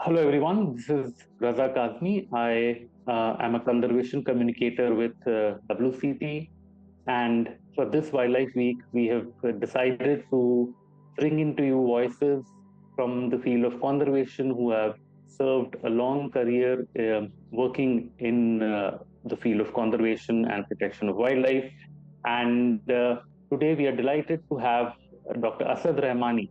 Hello, everyone. This is Raza Kazmi. I am a conservation communicator with WCT. And for this Wildlife Week, we have decided to bring into you voices from the field of conservation who have served a long career working in the field of conservation and protection of wildlife. And today we are delighted to have Dr. Asad Rahmani,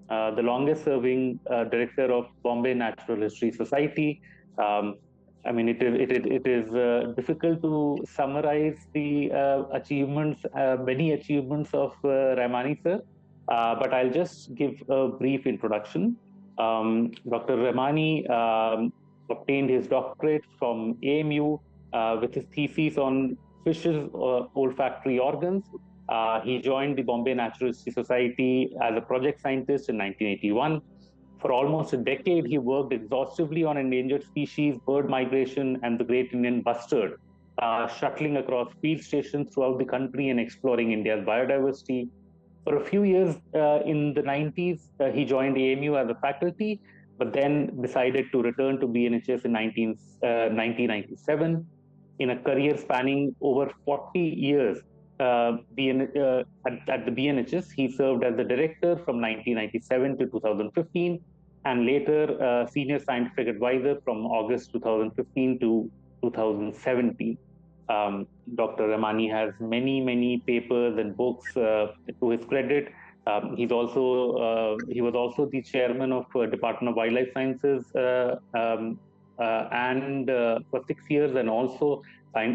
the longest serving director of Bombay Natural History Society. Um, I mean, it is difficult to summarize the achievements, many achievements of Rahmani sir, but I'll just give a brief introduction. Dr. Rahmani obtained his doctorate from AMU with his thesis on fishes' olfactory organs. He joined the Bombay Natural History Society as a project scientist in 1981. For almost a decade, he worked exhaustively on endangered species, bird migration, and the Great Indian Bustard, shuttling across field stations throughout the country and exploring India's biodiversity. For a few years in the 90s, he joined AMU as a faculty, but then decided to return to BNHS in 1997. In a career spanning over 40 years at the BNHS, he served as the director from 1997 to 2015, and later senior scientific advisor from August 2015 to 2017. Dr. Ramani has many papers and books to his credit. He was also the chairman of Department of Wildlife Sciences and for 6 years, and also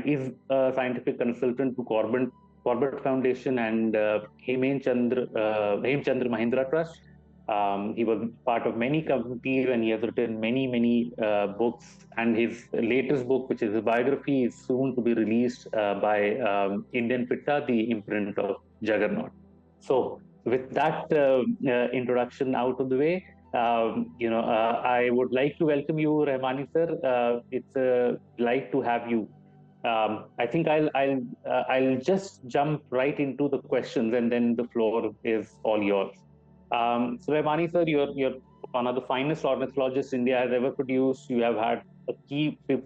is a scientific consultant to Corbett Foundation and Hemchandra Mahindra Trust. He was part of many committees and he has written many books. And his latest book, which is a biography, is soon to be released by Indian Pitta, the imprint of Juggernaut. So, with that introduction out of the way, I would like to welcome you, Rahmani sir. It's a delight to have you. I think I'll just jump right into the questions, and then the floor is all yours. So, Rahmani sir, you're one of the finest ornithologists India has ever produced. You have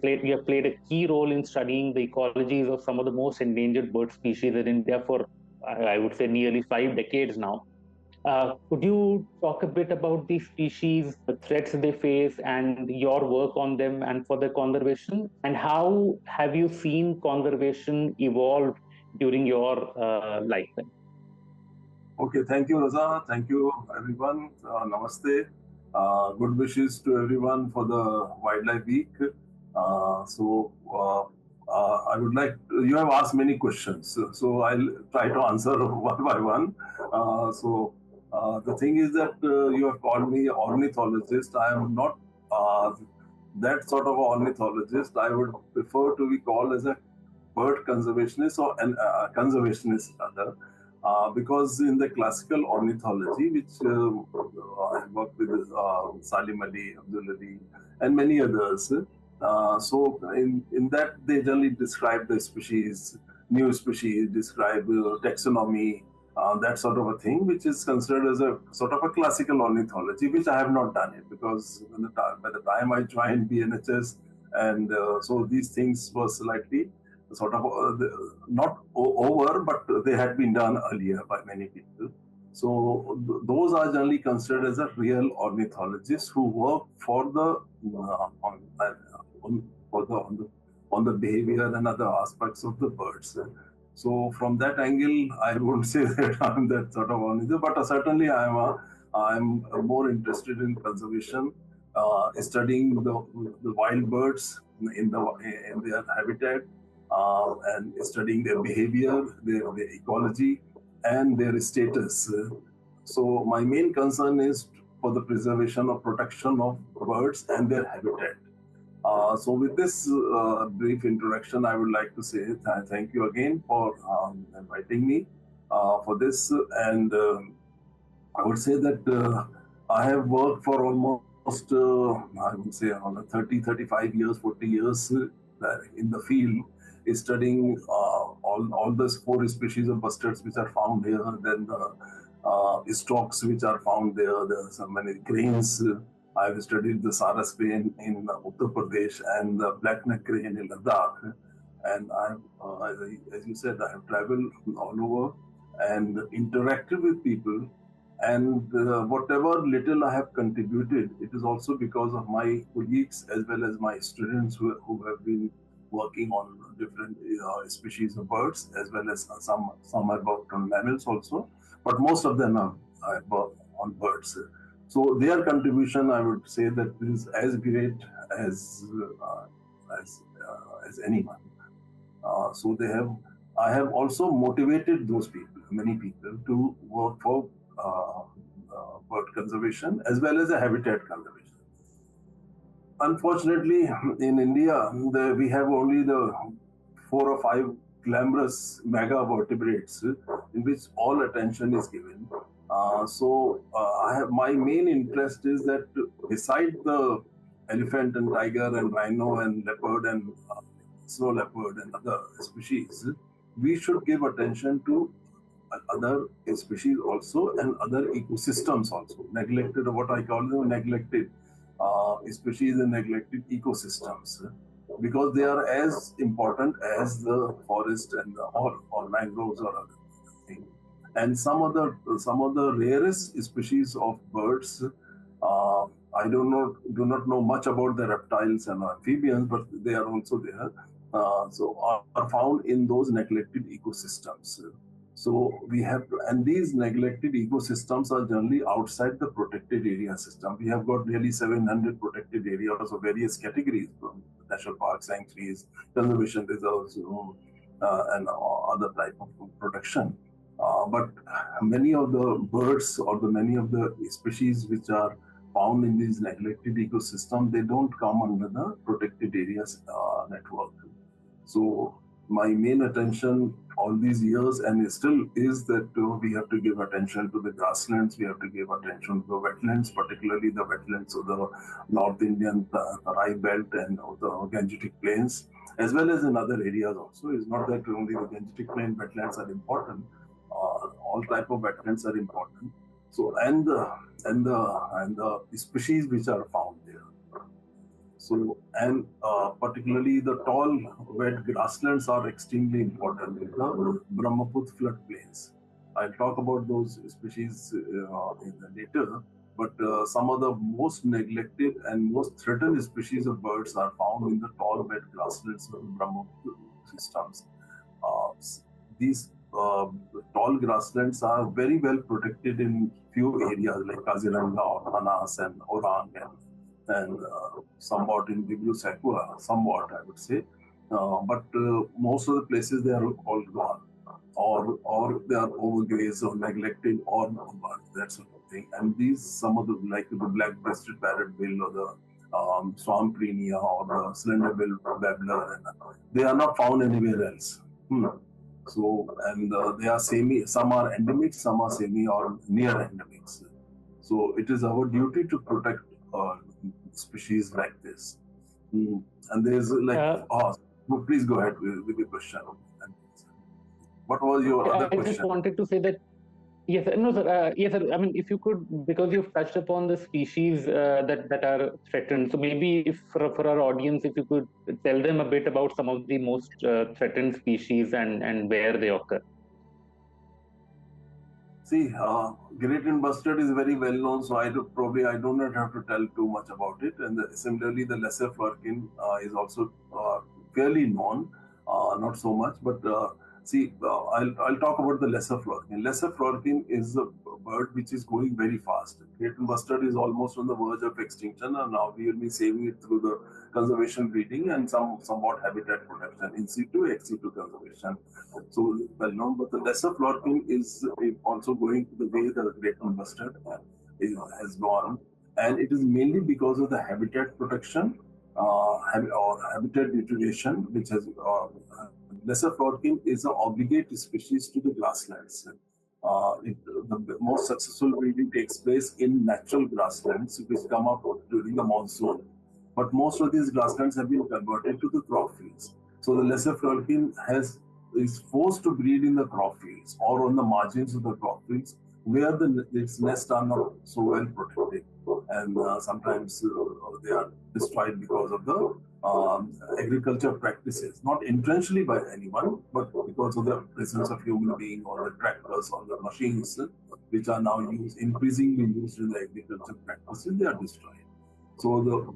played a key role in studying the ecologies of some of the most endangered bird species in India for, I would say, nearly 5 decades now. Could you talk a bit about these species, the threats they face, and your work on them and for their conservation? And how have you seen conservation evolve during your lifetime? Okay, thank you, Raza. Thank you, everyone. Namaste. Good wishes to everyone for the Wildlife Week. I would like you have asked many questions, so I'll try to answer one by one. The thing is that you have called me ornithologist. I am not that sort of ornithologist. I would prefer to be called as a bird conservationist or an conservationist rather. Because in the classical ornithology, which I work with Salim Ali, Abdul Ali, and many others, in that they generally describe the species, new species, describe taxonomy, that sort of a thing, which is considered as a sort of a classical ornithology, which I have not done it because by the time I joined BNHS, and so these things were slightly sort of not over, but they had been done earlier by many people. So those are generally considered as a real ornithologists who work for the on the behavior and other aspects of the birds. So from that angle, I won't say that I'm that sort of ornithologist, but certainly I'm more interested in conservation, studying the wild birds in their habitat, and studying their behavior, their ecology, and their status. So my main concern is for the preservation or protection of birds and their habitat. So with this brief introduction, I would like to say thank you again for inviting me for this. And I would say that I have worked for almost, I would say, around 30, 35 years, 40 years in the field, is studying all the four species of bustards which are found here, then the storks which are found there, there are so many cranes, I've studied the Sarus Crane in Uttar Pradesh and the black-neck crane in Ladakh. And as you said, I have traveled all over and interacted with people. And whatever little I have contributed, it is also because of my colleagues as well as my students who have been working on different species of birds, as well as some have worked on mammals also, but most of them have worked on birds. So their contribution, I would say, that is as great as as anyone. So they have. I have also motivated those people, many people, to work for bird conservation as well as a habitat conservation. Unfortunately, in India, we have only the 4 or 5 glamorous mega vertebrates in which all attention is given. I have my main interest is that beside the elephant and tiger and rhino and leopard and snow leopard and other species, we should give attention to other species also and other ecosystems also. Neglected, what I call them neglected species and neglected ecosystems, because they are as important as the forest and or mangroves or other thing. And some of the rarest species of birds. I do not know much about the reptiles and amphibians, but they are also there. Are found in those neglected ecosystems. So we have, and these neglected ecosystems are generally outside the protected area system. We have got nearly 700 protected areas of various categories, from national parks, sanctuaries, conservation reserves, and other type of protection. But many of the birds or many of the species which are found in these neglected ecosystems, they don't come under the protected areas network. So my main attention all these years and still is that we have to give attention to the grasslands, we have to give attention to the wetlands, particularly the wetlands of the North Indian Tarai belt and of the Gangetic plains, as well as in other areas also. It's not that only the Gangetic plain wetlands are important, all type of wetlands are important. So and the species which are found there. So, and particularly the tall, wet grasslands are extremely important in the Brahmaputra floodplains. I'll talk about those species later, but some of the most neglected and most threatened species of birds are found in the tall, wet grasslands of the Brahmaputra systems. These tall grasslands are very well protected in few areas like Kaziranga or Manas and Orang and somewhat in Dibru Sakura, somewhat I would say. But most of the places they are all gone, or they are overgrazed or neglected or that sort of thing. And these, some of the, like the black-breasted parrotbill or the swamprinia or the slender-billed babbler, they are not found anywhere else. So, and they are some are endemic, some are semi or near endemics. So it is our duty to protect species like this. And there's like, please go ahead with your question. What was your other question? I just wanted to say that, yes, no, sir. Yes, sir. I mean, if you could, because you've touched upon the species that are threatened. So maybe if for our audience, if you could tell them a bit about some of the most threatened species and where they occur. See, Great Indian Bustard is very well known, so I do not have to tell too much about it. And similarly, the lesser florican is also fairly known, not so much. But I'll talk about the lesser florican. Lesser florican is a bird which is going very fast. Great Indian Bustard is almost on the verge of extinction, and now we will be saving it through the conservation breeding and somewhat habitat protection, in situ, ex situ conservation. So well known, but the lesser florican is also going the way the Great Indian Bustard has gone, and it is mainly because of the habitat protection or habitat deterioration, which has lesser florican is an obligate species to the grasslands. The most successful breeding takes place in natural grasslands which come up during the monsoon. But most of these grasslands have been converted to the crop fields. So the lesser florican is forced to breed in the crop fields or on the margins of the crop fields where its nests are not so well protected. and sometimes they are destroyed because of the agriculture practices, not intentionally by anyone, but because of the presence of human being or the tractors or the machines which are now increasingly used in the agriculture practices, they are destroyed. So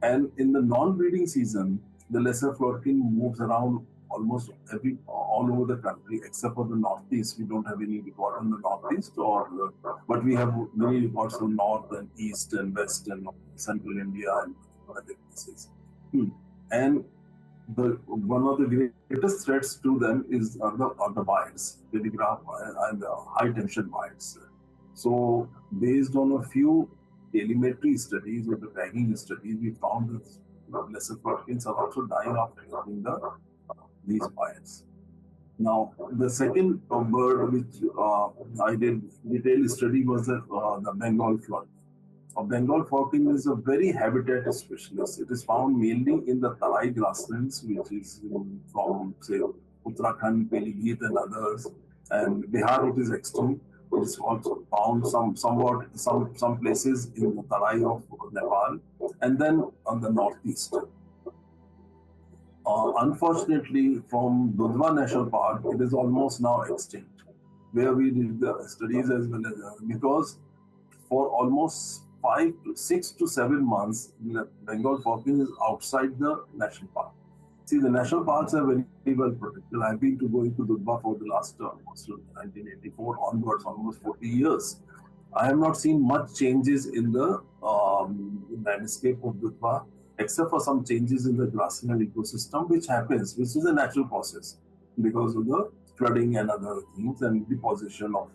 and in the non-breeding season, the lesser florican moves around almost all over the country, except for the northeast. We don't have any record on the northeast, but we have many records from north and east and west and central India and other places. And one of the greatest threats to them are the wires, telegraph and high tension wires. So, based on a few telemetry studies or the tagging studies, we found that lesser floricans are also dying after hitting these wires. Now, the second bird which I did detailed study was the Bengal florican. A Bengal falcon is a very habitat specialist. It is found mainly in the Tarai grasslands, which is from, say, Uttarakhand, Pilibhit, and others. And Bihar, it is extinct. It is also found some places in the Tarai of Nepal, and then on the northeast. Unfortunately, from Dudhwa National Park, it is almost now extinct, where we did the studies as well as because for almost 6 to 7 months, the Bengal falcon is outside the national park. See, the national parks are very, very well protected. I've been going to Dudhwa for the last 1984 onwards, almost 40 years. I have not seen much changes in the landscape of Dudhwa, except for some changes in the grassland ecosystem, which is a natural process because of the flooding and other things and deposition of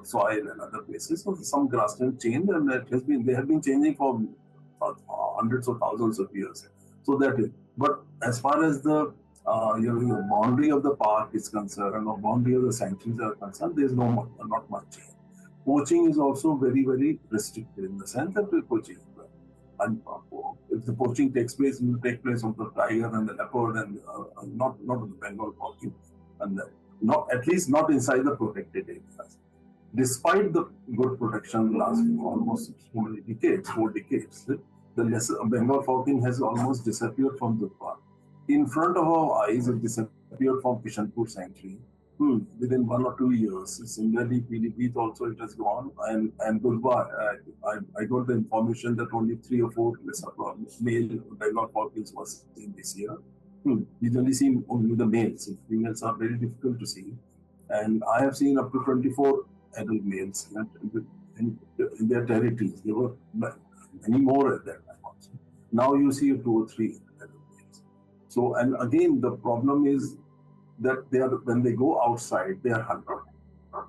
soil and other places. So some grassland changed, and they have been changing for hundreds of thousands of years. So that is. But as far as the boundary of the park is concerned, or boundary of the sanctuaries are concerned, there is not much change. Poaching is also very, very restricted in the sense that poaching. And if the poaching takes place, it will take place of the tiger and the leopard, and not of the Bengal falcon, and at least not inside the protected areas. Despite the good protection last almost 4 decades, the lesser Bengal falcon has almost disappeared from the park. In front of our eyes, it disappeared from Kishanpur Sanctuary. Within 1 or 2 years. Similarly, Pilibhit also it has gone, and Dudhwa, I got the information that only 3 or 4 male Bengal falcons was seen this year. We usually see only the males. Females are very difficult to see, and I have seen up to 24 adult males in their territories. There were many more at that time also. Now you see 2 or 3 adult males. So, and again, the problem is that when they go outside, they are hunted,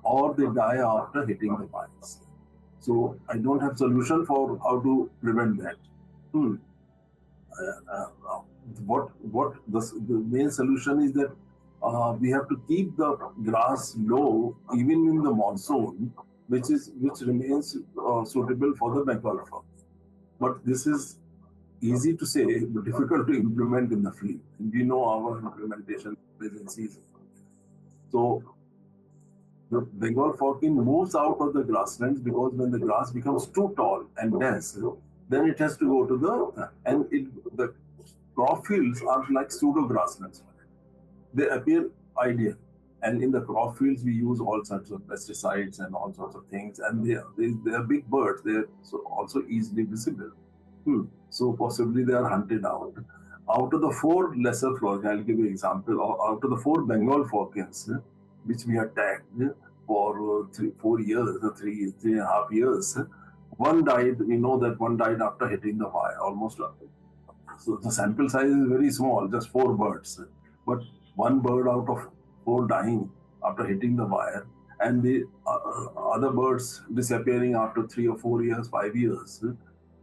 or they die after hitting the wires. So I don't have solution for how to prevent that. The main solution is that we have to keep the grass low even in the monsoon, which remains suitable for the Bengal falcon. But this is easy to say, but difficult to implement in the field. And we know our implementation agencies. So the Bengal falcon moves out of the grasslands because when the grass becomes too tall and dense, then it has to go to the crop fields are like pseudo grasslands. They appear ideal. And in the crop fields, we use all sorts of pesticides and all sorts of things. And they are big birds. They're also easily visible. So possibly they are hunted out. Out of the 4 lesser floricans, I'll give you an example. Out of the 4 Bengal falcons, which we have tagged for 4 years, 3.5 years, one died. We know that one died after hitting the wire, almost. So the sample size is very small, just 4 birds. But one bird out of 4 dying after hitting the wire, and the other birds disappearing after 3 or 4 years, 5 years.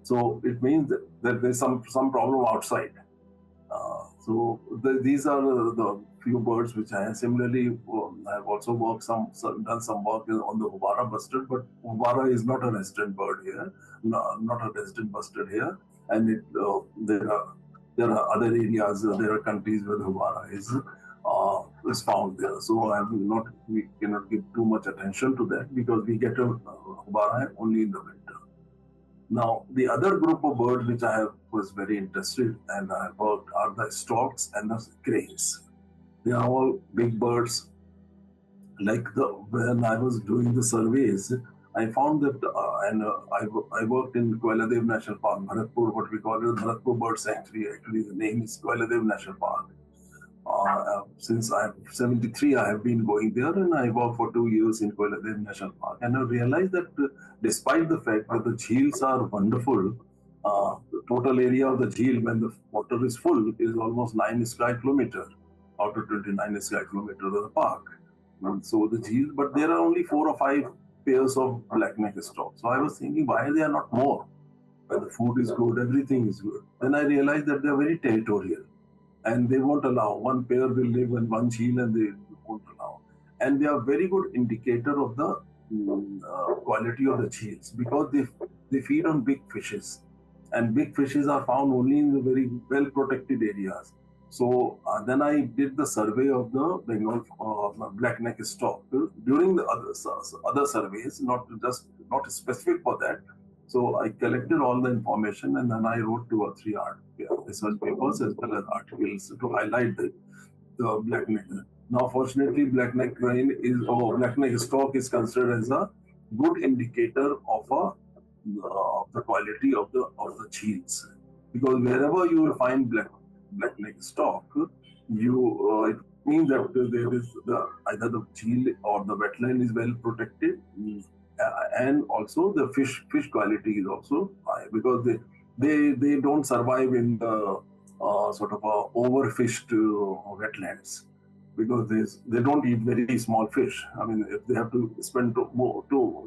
So it means that there's some problem outside. These are the few birds which I have. Similarly, I have also done some work on the Hubara bustard, but Hubara is not a resident bird here, not a resident bustard here, and there are other areas, there are countries where the Hubara is found there. So we cannot give too much attention to that because we get a Hubara only in the winter. Now, the other group of birds which was very interested and I worked are the storks and the cranes. They are all big birds. When I was doing the surveys, I found that, I worked in Kuala National Park, Bharatpur, what we call it Bharatpur Bird Sanctuary. Actually, the name is Kuala National Park. Since I'm 73, I have been going there, and I worked for 2 years in Kuala National Park. And I realized that despite the fact that the jheels are wonderful, the total area of the jheel when the water is full is almost 9 square kilometers out of 29 square kilometers of the park. So the jheel, but there are only 4 or 5 pairs of black-necked storks. So I was thinking, why they are not more? When the food is good, everything is good. Then I realized that they are very territorial, and they won't allow. One pair will live in one jheel, and they won't allow. And they are very good indicator of the quality of the jheels, because they feed on big fishes, and big fishes are found only in the very well protected areas. So then I did the survey of the Bengal black-necked stork during the other surveys, not specific for that. So I collected all the information, and then I wrote 2 or 3 research papers as well as articles to highlight the black-necked. Now, fortunately, black-necked stork is considered as a good indicator of the quality of the jheels, because wherever you will find black-necked stork, it means that there is either the jheel or the wetland is well protected, and also the fish quality is also high, because they don't survive in the sort of overfished wetlands, because they don't eat very small fish. I mean, if they have to spend too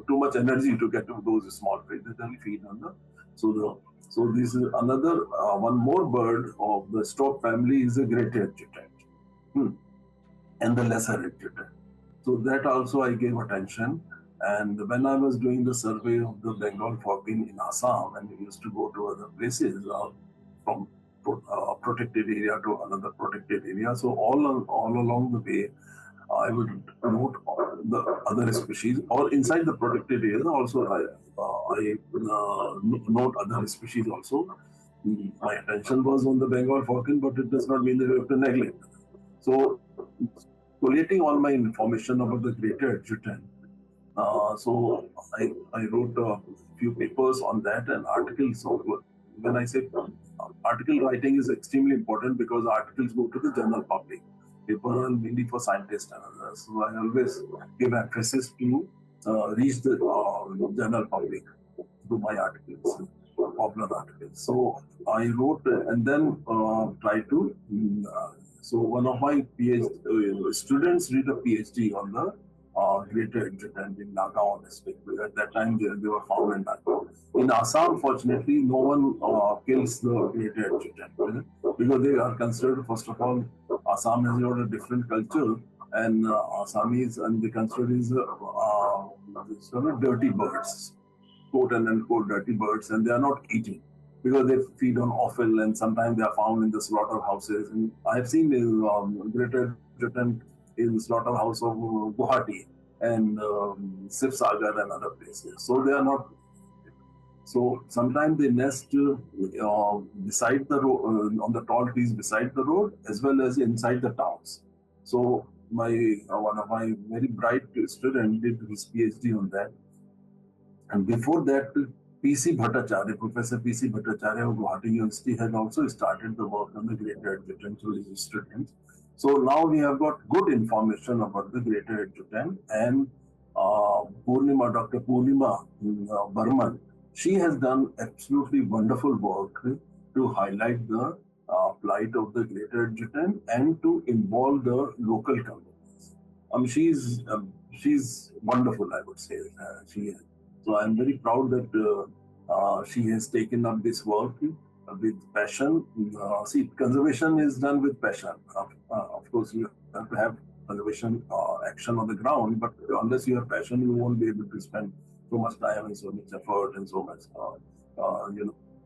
much energy to get to those small fish, they only feed on the so this is another one more bird of the stork family is a great adjutant, and the lesser adjutant. So that also I gave attention. And when I was doing the survey of the Bengal falcon in Assam, and we used to go to other places from protected area to another protected area, so all along the way, I would note the other species, or inside the protected area also I note other species also. My attention was on the Bengal falcon, but it does not mean that we have to neglect. So, collating all my information about the greater adjutant, so I wrote a few papers on that and articles. So when I say article writing is extremely important, because articles go to the general public. Papers are mainly for scientists and others. So I always give emphasis to reach the general public through my articles, popular articles. So I wrote and then tried to. So one of my PhD students did a PhD on the greater adjutant in Nagaon district. At that time, they were found in Nagaon. In Assam, fortunately, no one kills the greater adjutant, because they are considered, first of all, Assam has got a different culture, and Assamese, and they consider these dirty birds, quote and unquote dirty birds, and they are not eating, because they feed on offal, and sometimes they are found in the slaughterhouses. And I have seen greater adjutant in slaughterhouse of Guwahati and Sivsagar and other places. So they are not. So sometimes they nest beside the road, on the tall trees beside the road, as well as inside the towns. So one of my very bright student did his PhD on that. And before that, P.C. Bhattacharya, Professor P.C. Bhattacharya of Guwahati University, had also started the work on the greater adjutant through his students. So now we have got good information about the greater adjutant, and Dr. Purnima Burman, she has done absolutely wonderful work to highlight the plight of the greater adjutant and to involve the local communities. She's wonderful, I would say. So I'm very proud that she has taken up this work with passion. See, conservation is done with passion. Of course, you have to have conservation action on the ground, but unless you have passion, you won't be able to spend so much time and so much effort and so much,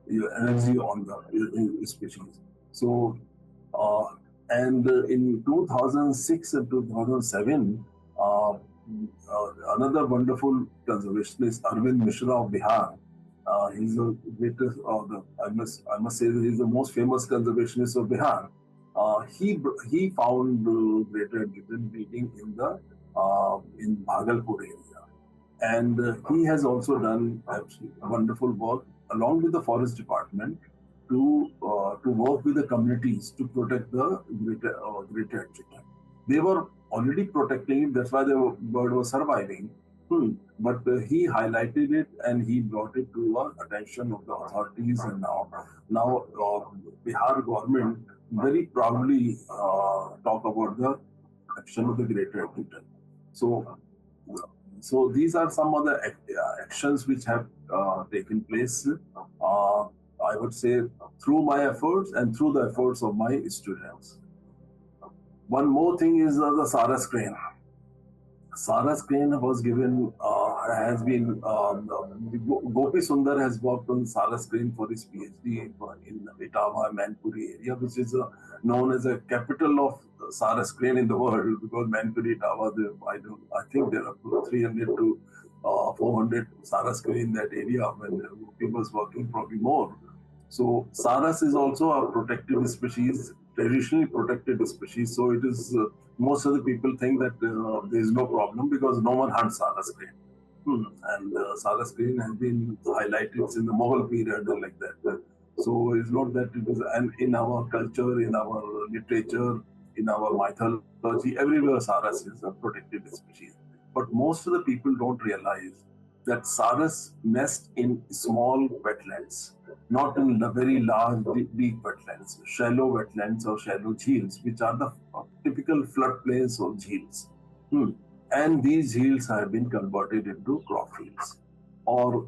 your energy on the species. So, and in 2006 and 2007, another wonderful conservationist, Arvind Mishra of Bihar, He's the greatest, I must say that he's the most famous conservationist of Bihar. He found greater Indian breeding in Bhagalpur area, and he has also done wonderful work along with the forest department to work with the communities to protect the greater Ajdutant. They were already protecting it, that's why the bird was surviving. But he highlighted it and he brought it to the attention of the authorities, and now Bihar government very proudly talk about the protection of the greater Ajdutant. So, so these are some of the actions which have taken place. I would say through my efforts and through the efforts of my students. One more thing is the Sarus Crane. Sarus Crane was given, has been, Gopi Sundar has worked on Sarus Crane for his PhD in Etawah, Manpuri area, which is known as a capital of Sarus Crane in the world, because Manpuri, Etawah, I think there are 300 to 400 Sarus Crane in that area when Gopi was working, probably more. So Sarus is also a protected species, traditionally protected species. So it is, most of the people think that there is no problem because no one hunts Sarus crane. And Sarus crane has been highlighted in the Mughal period and like that. So it's not that it is, and in our culture, in our literature, in our mythology, everywhere Sarus is a protected species. But most of the people don't realize that Sarus nest in small wetlands, not in the very large, deep wetlands, shallow wetlands or shallow jheels, which are the typical floodplains of jheels. And these jheels have been converted into crop fields, or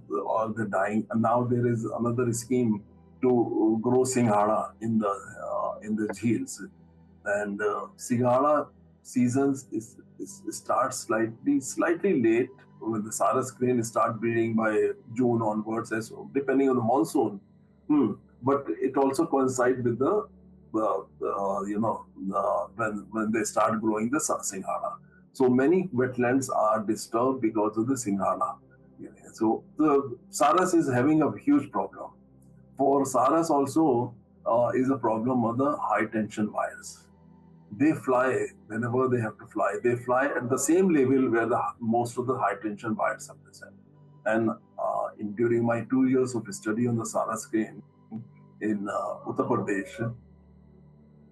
the dying. And now there is another scheme to grow singhara in the jheels, and singhara seasons starts slightly late when the Sarus crane start breeding by June onwards, as depending on the monsoon. But it also coincides with the when they start growing the singhara. So many wetlands are disturbed because of the singhara. So the Sarus is having a huge problem. For Sarus also is a problem of the high tension wires. They fly whenever they have to fly. They fly at the same level where most of the high tension wires are present. And during my 2 years of study on the Sarus crane in Uttar Pradesh,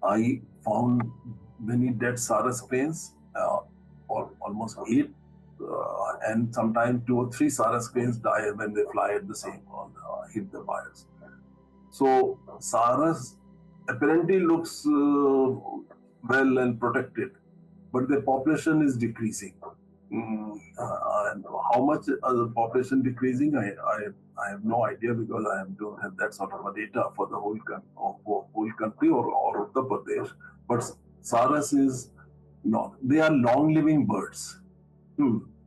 I found many dead Sarus cranes, or almost 8, and sometimes 2 or 3 Sarus cranes die when they fly at the same or hit the wires. So Sarus apparently looks well and protected, but the population is decreasing. And how much the population decreasing, I have no idea, because I don't have that sort of a data for the whole country or Uttar Pradesh. But Sarus is not. They are long-living birds.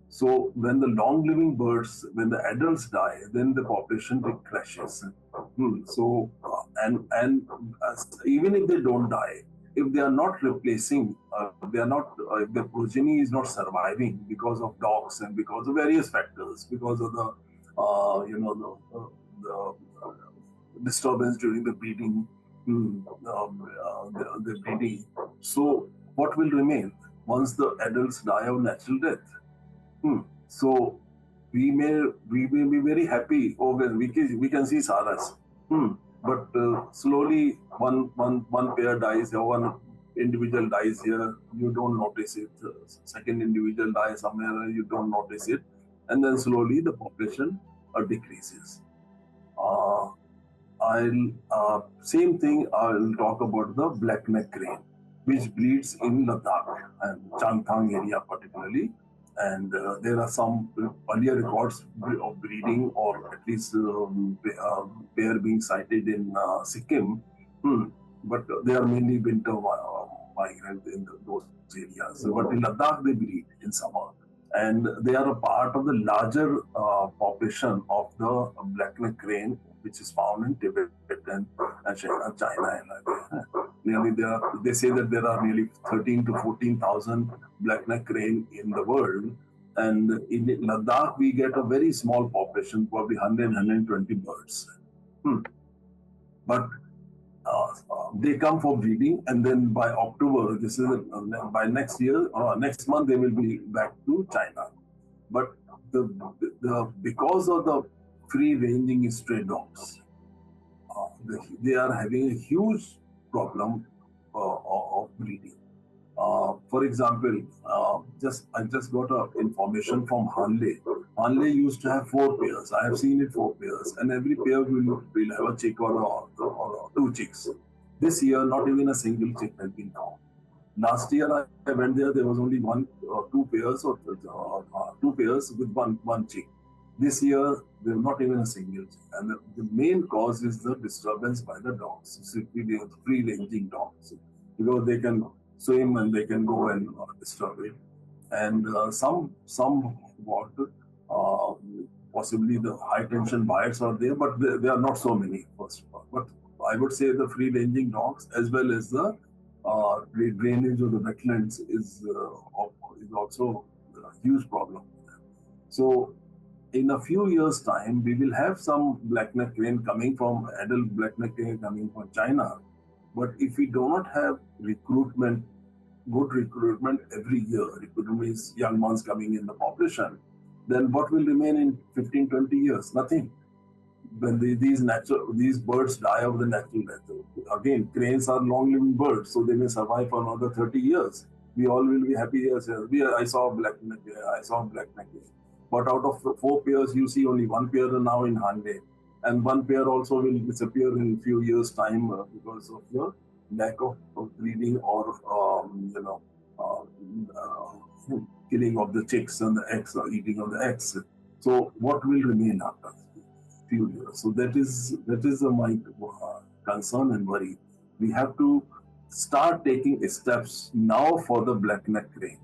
So when the long-living birds, when the adults die, then the population crashes. So even if they don't die, if they are not replacing, they are not, if the progeny is not surviving because of dogs and because of various factors, because of the the disturbance during the breeding, the breeding. So what will remain once the adults die of natural death? So we may be very happy. Okay, we can see Sarus. But slowly one pair dies, or one individual dies here, you don't notice it. Second individual dies somewhere, you don't notice it, and then slowly the population decreases. Same thing. I'll talk about the black neck crane, which breeds in Ladakh and Changthang area particularly. And there are some earlier records of breeding, or at least pair being sighted in Sikkim. But they are mainly winter migrant in those areas. But in Ladakh, they breed in summer. And they are a part of the larger population of the black-necked crane, which is found in Tibet and China. Nearly they say that there are nearly 13 to 14,000 black-necked crane in the world, And in Ladakh, we get a very small population, probably 100, 120 birds. But they come for breeding, and then by October, this is by next year or next month, they will be back to China. But because of the free ranging stray dogs, they are having a huge problem of breeding. For example, I just got information from Hanle. Hanle used to have 4 pairs. I have seen it 4 pairs, and every pair will have a chick or 2 chicks. This year, not even a single chick has been found. Last year I went there. There was only 2 pairs or 2 pairs with one chick. This year there not even a single chick, and the main cause is the disturbance by the dogs, free ranging dogs, because they can swim and they can go and disturb it. And some what possibly the high tension bites are there, but they are not so many. First of all, but I would say the free ranging dogs as well as the drainage of the wetlands is also a huge problem. So in a few years' time, we will have some black-necked crane coming from adult black-necked crane coming from China. But if we do not have recruitment, good recruitment every year, recruitment means young ones coming in the population, then what will remain in 15, 20 years? Nothing. When these birds die of the natural death. Again, cranes are long-living birds, so they may survive for another 30 years. We all will be happy. I saw black-necked crane. But out of 4 pairs, you see only 1 pair now in Hanle. And 1 pair also will disappear in a few years' time because of the lack of breeding or killing of the chicks and the eggs or eating of the eggs. So what will remain after a few years? So that is my concern and worry. We have to start taking steps now for the black-necked crane.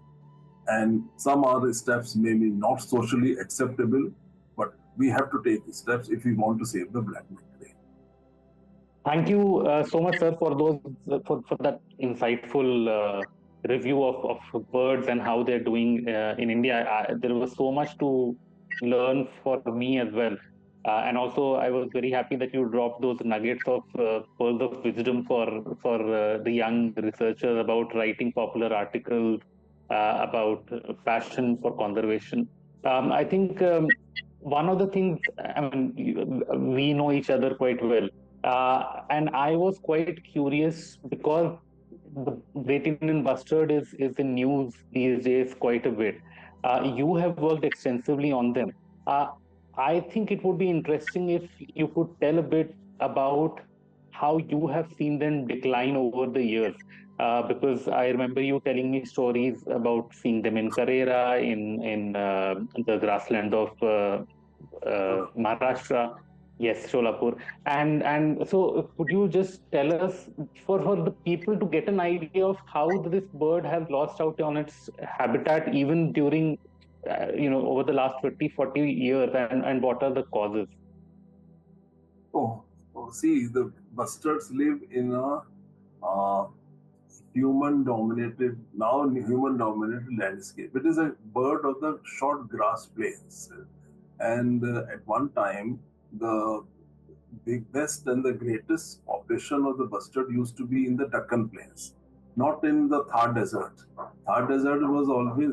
And some other steps may be not socially acceptable, but we have to take steps if we want to save the black-necked crane. Thank you so much, sir, for that insightful review of birds and how they're doing in India. There was so much to learn for me as well. And also, I was very happy that you dropped those nuggets of pearls of wisdom for the young researchers about writing popular articles, about passion for conservation. I think one of the things, I mean, we know each other quite well. And I was quite curious because the Great Indian Bustard is in news these days quite a bit. You have worked extensively on them. Uh, I think it would be interesting if you could tell a bit about how you have seen them decline over the years. Because I remember you telling me stories about seeing them in Karera, in the grassland of Maharashtra. Yes, Sholapur. And so could you just tell us for the people to get an idea of how this bird has lost out on its habitat even during over the last 30, 40 years, and what are the causes? See, the bustards live in a uh, human-dominated landscape. It is a bird of the short grass plains, and at one time the best and the greatest population of the bustard used to be in the Deccan plains, not in the Thar Desert. Thar Desert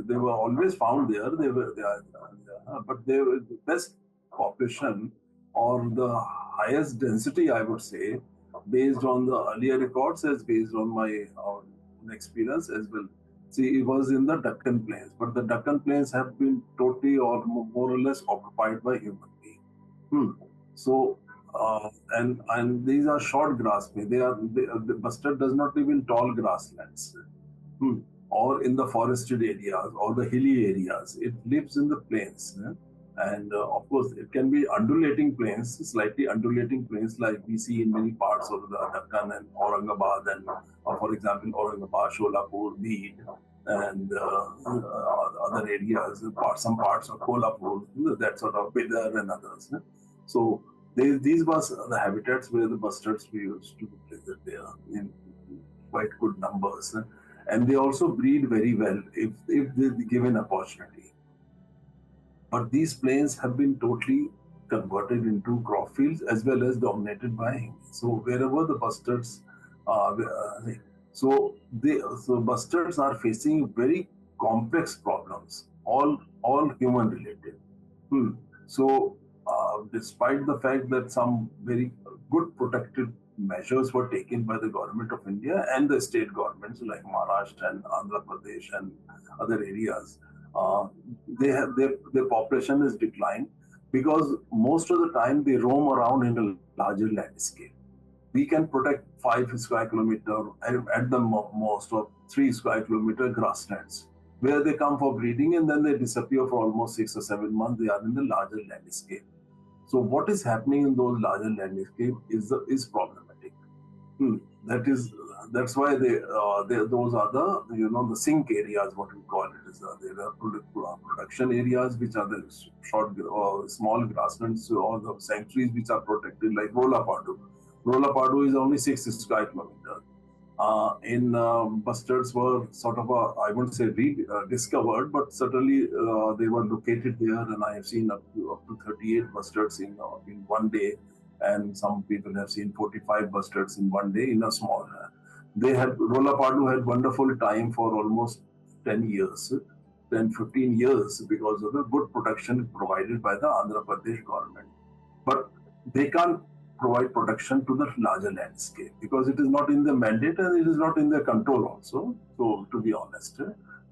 they were always found there. But they were the best population or the highest density, I would say, based on the earlier records as based on my experience as well. See, it was in the Deccan Plains, but the Deccan Plains have been totally or more or less occupied by human beings. So, and these are short grass plains. The bustard does not live in tall grasslands, or in the forested areas or the hilly areas. It lives in the plains. And of course, it can be undulating plains, slightly undulating plains like we see in many parts of the Deccan and Aurangabad, and for example, Aurangabad, Sholapur, Bid, and other areas, some parts of Kolhapur, that sort of Bidar and others. So these were the habitats where the bustards we used to visit there in quite good numbers. And they also breed very well if they given opportunity. But these plains have been totally converted into crop fields as well as dominated by humans. So wherever the bustards are, so bustards are facing very complex problems, all human related. Hmm. So, despite the fact that some very good protective measures were taken by the government of India and the state governments like Maharashtra and Andhra Pradesh and other areas, uh, their population is declined because most of the time they roam around in a larger landscape. We can protect 5 square kilometer at the most or 3 square kilometer grasslands where they come for breeding and then they disappear for almost 6 or 7 months. They are in the larger landscape. So what is happening in those larger landscape is problematic. Hmm. That is that's why those are the sink areas, what we call it is there are production areas which are the short or small grasslands or the sanctuaries which are protected like Rolapadu. Rolapadu is only 6 square kilometers. In bustards were sort of I wouldn't say rediscovered, but certainly they were located there, and I have seen up to 38 bustards in one day, and some people have seen 45 bustards in one day in a small. They had Rolapadu had wonderful time for almost 10 years, 10, 15 years because of the good protection provided by the Andhra Pradesh government. But they can't provide protection to the larger landscape because it is not in their mandate and it is not in their control also. So to be honest,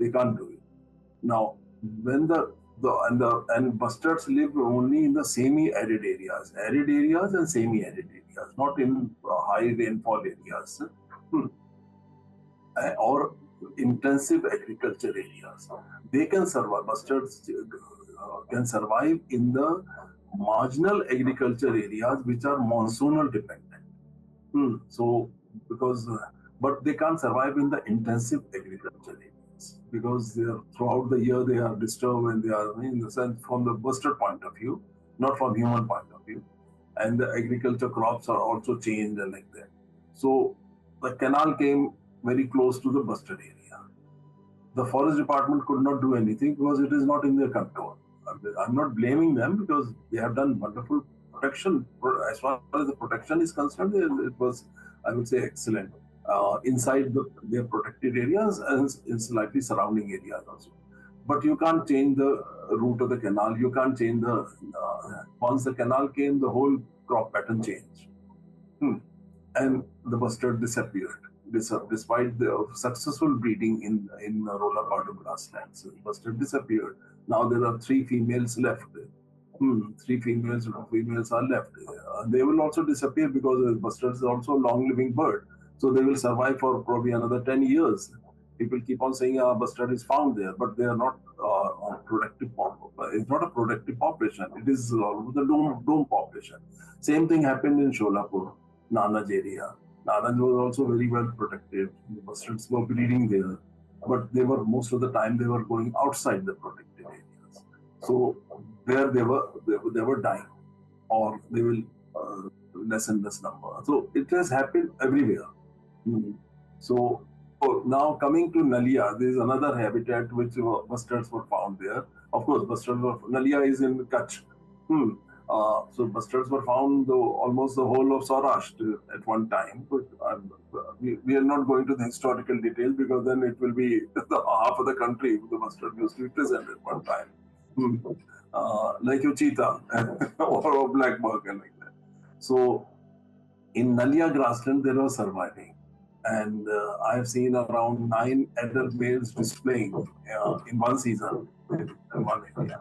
they can't do it. Now, when and bustards live only in the semi-arid areas and semi-arid areas, not in high rainfall areas or intensive agriculture areas. They can survive. Bustards can survive in the marginal agriculture areas which are monsoonal dependent. So, because, but they can't survive in the intensive agriculture areas because they are, throughout the year they are disturbed and they are, in the sense, from the bustard point of view, not from human point of view. And the agriculture crops are also changed and like that. So, the canal came very close to the bustard area. The forest department could not do anything because it is not in their control. I'm not blaming them because they have done wonderful protection. As far as the protection is concerned, it was, I would say, excellent inside their protected areas and in slightly surrounding areas also. But you can't change the route of the canal. You can't change once the canal came, the whole crop pattern changed. And the bustard disappeared. Despite the successful breeding in Rolapadu grasslands, the bustard disappeared. Now there are 3 females left. 3 females are left. They will also disappear because the bustard is also a long-living bird. So they will survive for probably another 10 years. People keep on saying bustard is found there, but they are not productive. It's not a productive population. It is the dome population. Same thing happened in Sholapur, Nanaj area. Nanaj was also very well protected. The bustards were breeding there, but most of the time they were going outside the protected areas. So there they were dying, or they will less and less number. So it has happened everywhere. So now coming to Nalia, there is another habitat which bustards were found there. Of course, Nalia is in Kutch. So bustards were found almost the whole of Saurashtra at one time. But we are not going to the historical details because then it will be half of the country the bustard used to represent at one time. Like your cheetah or black buck and like that. So in Nalia grassland, they were surviving. And I have seen around 9 adult males displaying in one season in one area.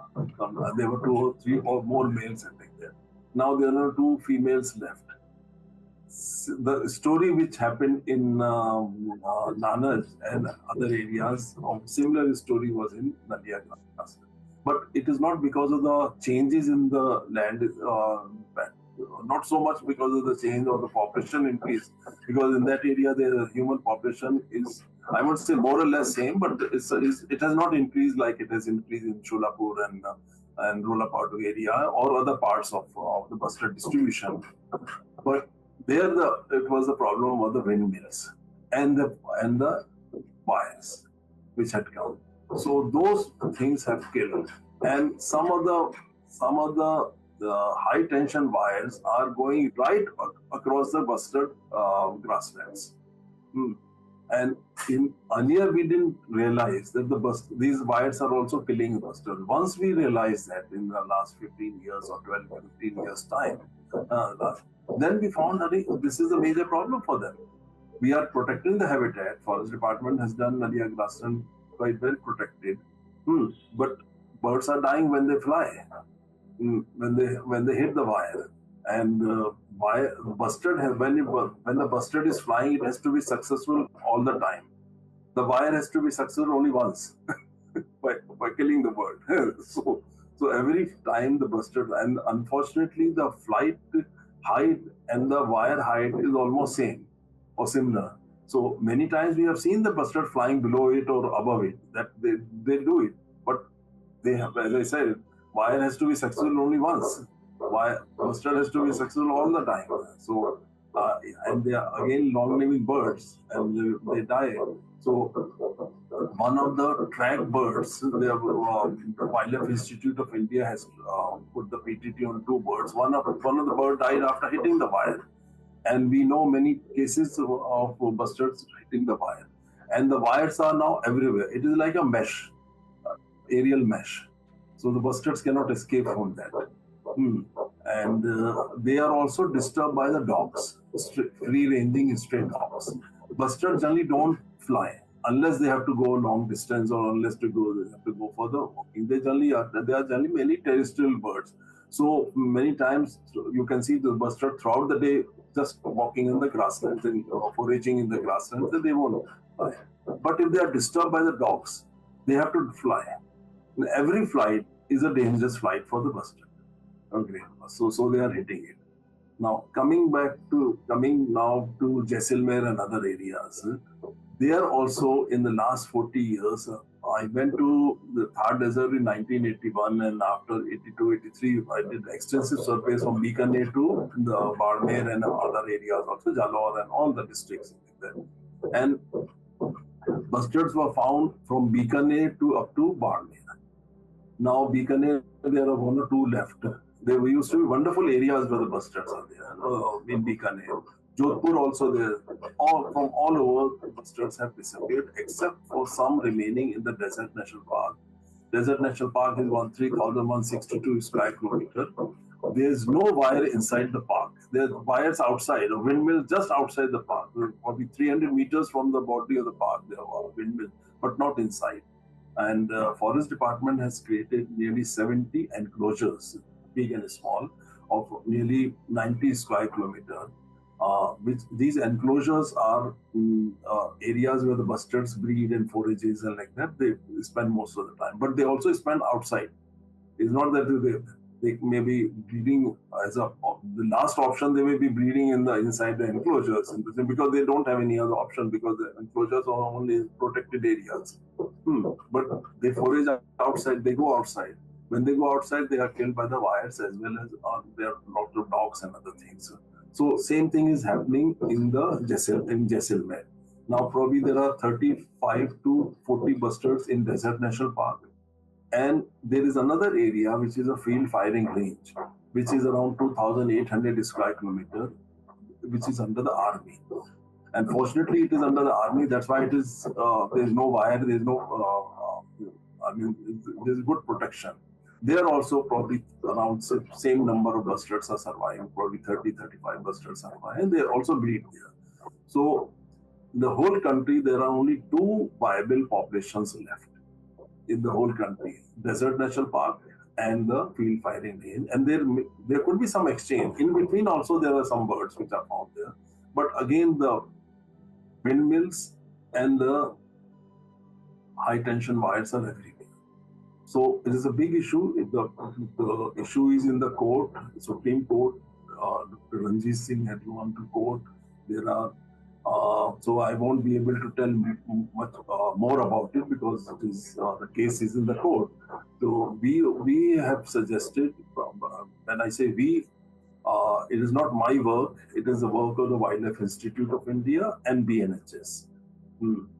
There were 2 or 3 or more males and like that. Now there are 2 females left. The story which happened in Nanaj and other areas of similar story was in Nalia grassland. But it is not because of the changes in the land, not so much because of the change or the population increase, because in that area the human population is, I would say, more or less same, but it has not increased like it has increased in Sholapur and Rolapadu area or other parts of the bustard distribution. But there it was the problem of the windmills and the fires which had come. So those things have killed and some of the high tension wires are going right across the bustard grasslands. Hmm. And earlier we didn't realize that these wires are also killing bustard. Once we realized that in the last 15 years or 12, 15 years time, then we found that this is a major problem for them. We are protecting the habitat. Forest Department has done Nadia grassland quite well protected. But birds are dying when they fly, when they hit the wire. And bustard has, when the bustard is flying, it has to be successful all the time. The wire has to be successful only once by killing the bird. so every time the bustard, and unfortunately the flight height and the wire height is almost same or similar. So many times we have seen the bustard flying below it or above it. That they do it, but they have, as I said, wire has to be successful only once. Bustard has to be successful all the time. So and they are again long-living birds, and they die. So one of the track birds, the Wildlife Institute of India has put the PTT on two birds. One of the bird died after hitting the wire, and we know many cases of bustards hitting the wire, and the wires are now everywhere. It is like a mesh, aerial mesh, so the bustards cannot escape from that. And they are also disturbed by the dogs, free-ranging stray dogs. Bustards generally don't fly unless they have to go long distance, or unless they have to go further walking. They are generally mainly terrestrial birds. So many times you can see the bustard throughout the day just walking in the grasslands and foraging in the grasslands, and they won't fly. But if they are disturbed by the dogs, they have to fly. And every flight is a dangerous flight for the bustard. Okay, so they are hitting it. Now coming now to Jaisalmer and other areas, they are also in the last 40 years. I went to the Thar Desert in 1981, and after 82, 83, I did extensive surveys from Bikaner to the Barmer and other areas, also Jalore and all the districts there. And bustards were found from Bikaner to up to Barmer. Now Bikaner, there are one or two left. There used to be wonderful areas where the bustards are there in Bikaner. Jodhpur also there. From all over, the bustards have disappeared, except for some remaining in the Desert National Park. Desert National Park is 3,162 square kilometers. There is no wire inside the park. There are wires outside, a windmill just outside the park. Probably 300 meters from the body of the park, there are windmills, but not inside. And Forest Department has created nearly 70 enclosures, big and small, of nearly 90 square kilometers. Which these enclosures are areas where the bustards breed and forages and like that. They spend most of the time, but they also spend outside. It's not that they may be breeding as the last option. They may be breeding inside the enclosures because they don't have any other option, because the enclosures are only protected areas. But they forage outside. They go outside. When they go outside, they are killed by the wires, as well as there are lots of dogs and other things. So same thing is happening in Jaisalmer. Now probably there are 35 to 40 bustards in Desert National Park. And there is another area which is a field firing range, which is around 2,800 square kilometers, which is under the army. And fortunately, it is under the army. That's why it is there is no wire. There is no. There is good protection. There also probably around same number of bustards are surviving. Probably 30, 35 bustards are surviving. And they also breed there. So the whole country, there are only two viable populations left in the whole country: Desert National Park and the field firing range. And there could be some exchange. In between also there are some birds which are found there. But again, the windmills and the high tension wires are everywhere. So it is a big issue. The issue is in the court, Supreme Court. Dr. Ranjit Singh had gone to court. There are so I won't be able to tell much more about it, because it is the case is in the court. So we have suggested, when I say we, it is not my work. It is the work of the Wildlife Institute of India and BNHS.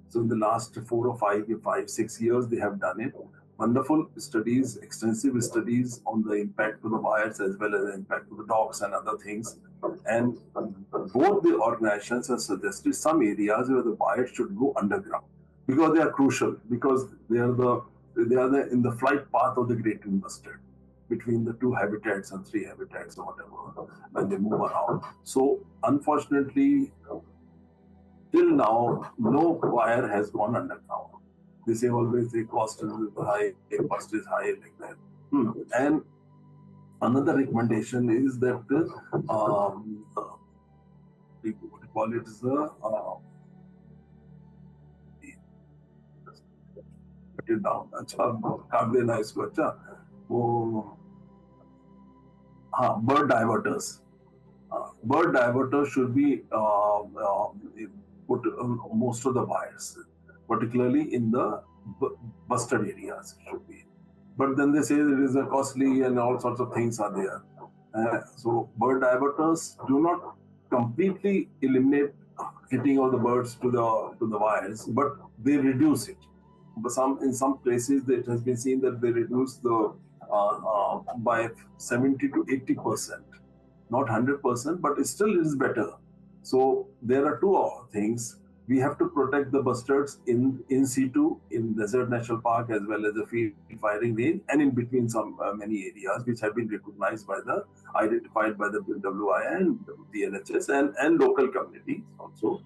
So in the last 4 or 5, 6 years, they have done it. wonderful studies, extensive studies on the impact to the wires as well as the impact to the dogs and other things. And both the organizations have suggested some areas where the wires should go underground because they are crucial, because they are in the flight path of the Great Indian Bustard between the 2 habitats and 3 habitats or whatever when they move around. So unfortunately, till now, no wire has gone underground. They say always the cost is high, cost is high, like that. And another recommendation is that what you call it is the cut it down. अच्छा काट देना इसको अच्छा वो bird diverters. Bird diverters should be put on most of the wires, particularly in the bustard areas should be. But then they say it is a costly and all sorts of things are there. So bird diverters do not completely eliminate hitting all the birds to the wires, but they reduce it. But in some places it has been seen that they reduce the by 70 to 80%, not 100%, but still it is better. So there are 2 things. We have to protect the bustards in situ, in Desert National Park, as well as the field firing range, and in between some many areas which have been identified by the WI and the NHS and local communities also.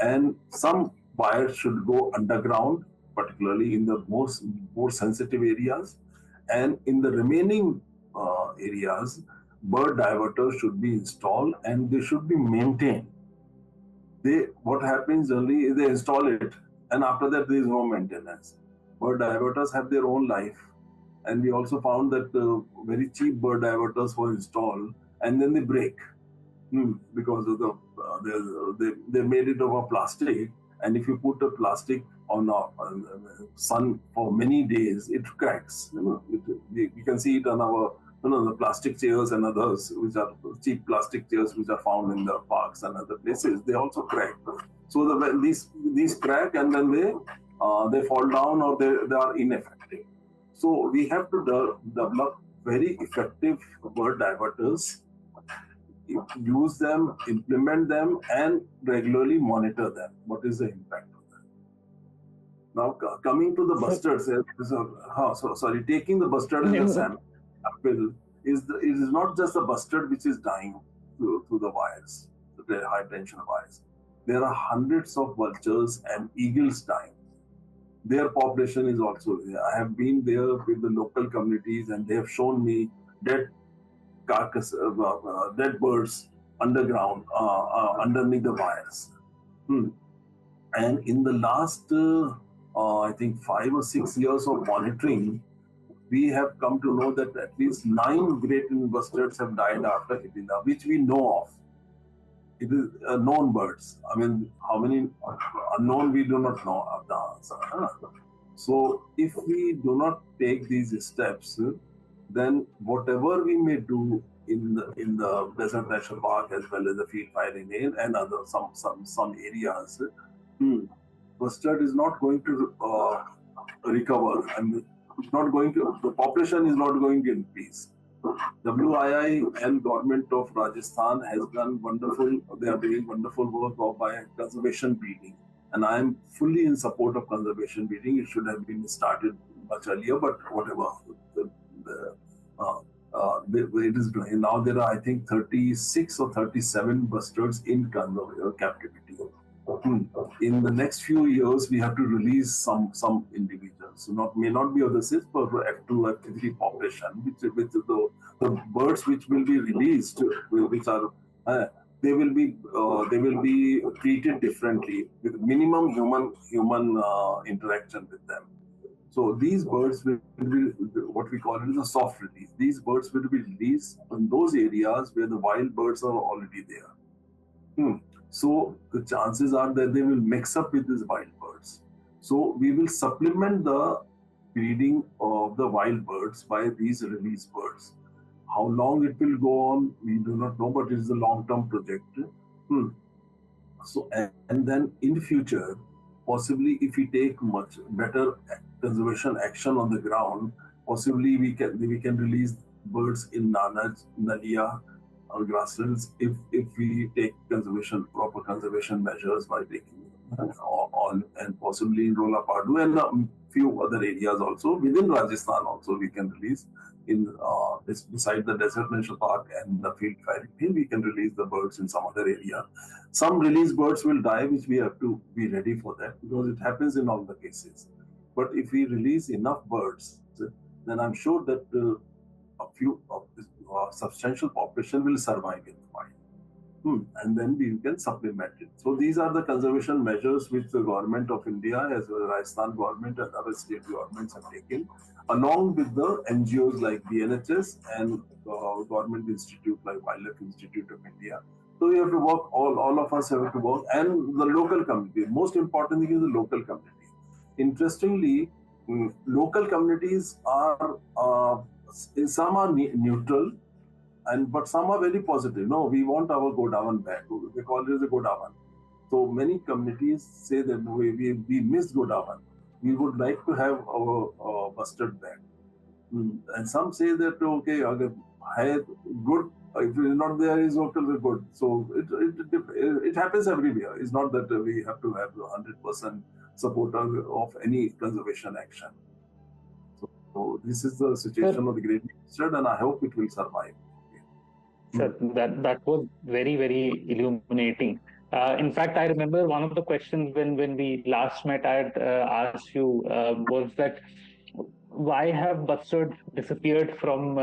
And some wires should go underground, particularly in the more sensitive areas, and in the remaining areas, bird diverters should be installed and they should be maintained. What happens only is they install it, and after that there is no maintenance. Bird diverters have their own life, and we also found that very cheap bird diverters were installed and then they break because of they made it of a plastic, and if you put a plastic on sun for many days, it cracks. We can see it on our the plastic chairs and others, which are cheap plastic chairs which are found in the parks and other places. They also crack. So these crack and then they fall down or they are ineffective. So we have to develop very effective bird diverters, use them, implement them, and regularly monitor them. What is the impact of that? Now, coming to the bustards, taking the bustard as a sample it is not just the bustard which is dying through the wires, the high tension wires. There are hundreds of vultures and eagles dying. Their population is also there. I have been there with the local communities, and they have shown me dead dead birds underground, underneath the wires. And in the last, I think 5 or 6 years of monitoring, we have come to know that at least 9 Great Indian Bustards have died after Hidina, which we know of. It is known birds. I mean, how many unknown we do not know of the answer. So if we do not take these steps, then whatever we may do in the Desert National Park as well as the field firing range and other some areas, bustard is not going to recover, and the population is not going to increase. WII and government of Rajasthan has done wonderful. They are doing wonderful work by conservation breeding, and I am fully in support of conservation breeding. It should have been started much earlier, but whatever. It is now there are, I think, 36 or 37 bustards in captivity. In the next few years, we have to release some individuals. So may not be of the CIS, but F2, F3 population, which the birds which will be released, which are they will be treated differently with minimum human interaction with them. So these birds will be what we call it a soft release. These birds will be released in those areas where the wild birds are already there. So the chances are that they will mix up with these wild birds. So we will supplement the breeding of the wild birds by these released birds. How long it will go on, we do not know, but it is a long-term project. So and then in future, possibly if we take much better conservation action on the ground, possibly we can release birds in Nanaj, Nalia, or grasslands if we take proper conservation measures by taking on, and possibly in Rola Pardu and a few other areas also within Rajasthan also we can release in beside the desert national park and the field fairy wheel, we can release the birds in some other area. Some released birds will die, which we have to be ready for that because it happens in all the cases. But if we release enough birds, then I'm sure that a few of this substantial population will survive in the wild. And then we can supplement it. So these are the conservation measures which the government of India as well as Rajasthan government and other state governments have taken, along with the NGOs like the NHS and government institute like Wildlife Institute of India. So we have to work, all of us have to work, and the local community. Most important thing is the local community. Interestingly, local communities are, some are neutral, but some are very positive. No, we want our Godawan back. They call it the Godawan. So many communities say that we miss Godawan. We would like to have our bustard back. And some say that okay, good. If it is not there, is okay, good. So it happens everywhere. It's not that we have to have 100% support of any conservation action. So this is the situation of the Great Indian Bustard, and I hope it will survive. Sir, that was very, very illuminating. In fact, I remember one of the questions when we last met, I had asked you was that why have bustards disappeared from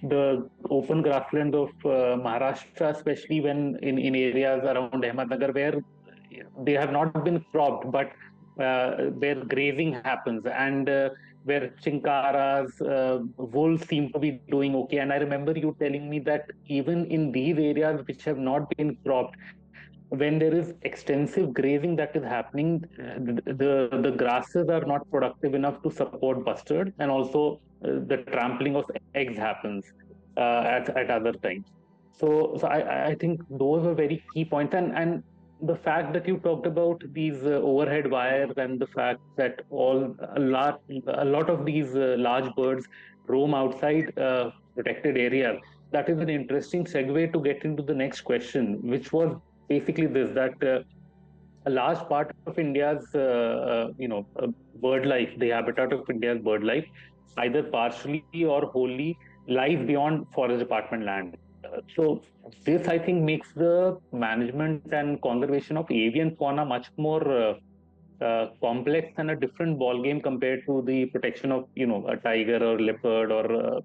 the open grasslands of Maharashtra, especially when in areas around Ahmednagar where they have not been cropped, but where grazing happens and where chinkaras, wolves seem to be doing okay. And I remember you telling me that even in these areas which have not been cropped, when there is extensive grazing that is happening, the grasses are not productive enough to support bustard, and also the trampling of eggs happens at other times. So I think those are very key points, and the fact that you talked about these overhead wires and the fact that a lot of these large birds roam outside protected areas, that is an interesting segue to get into the next question, which was basically this: that a large part of India's bird life, the habitat of India's bird life, either partially or wholly lies beyond forest department land. So this, I think, makes the management and conservation of avian fauna much more complex and a different ball game compared to the protection of a tiger or leopard, or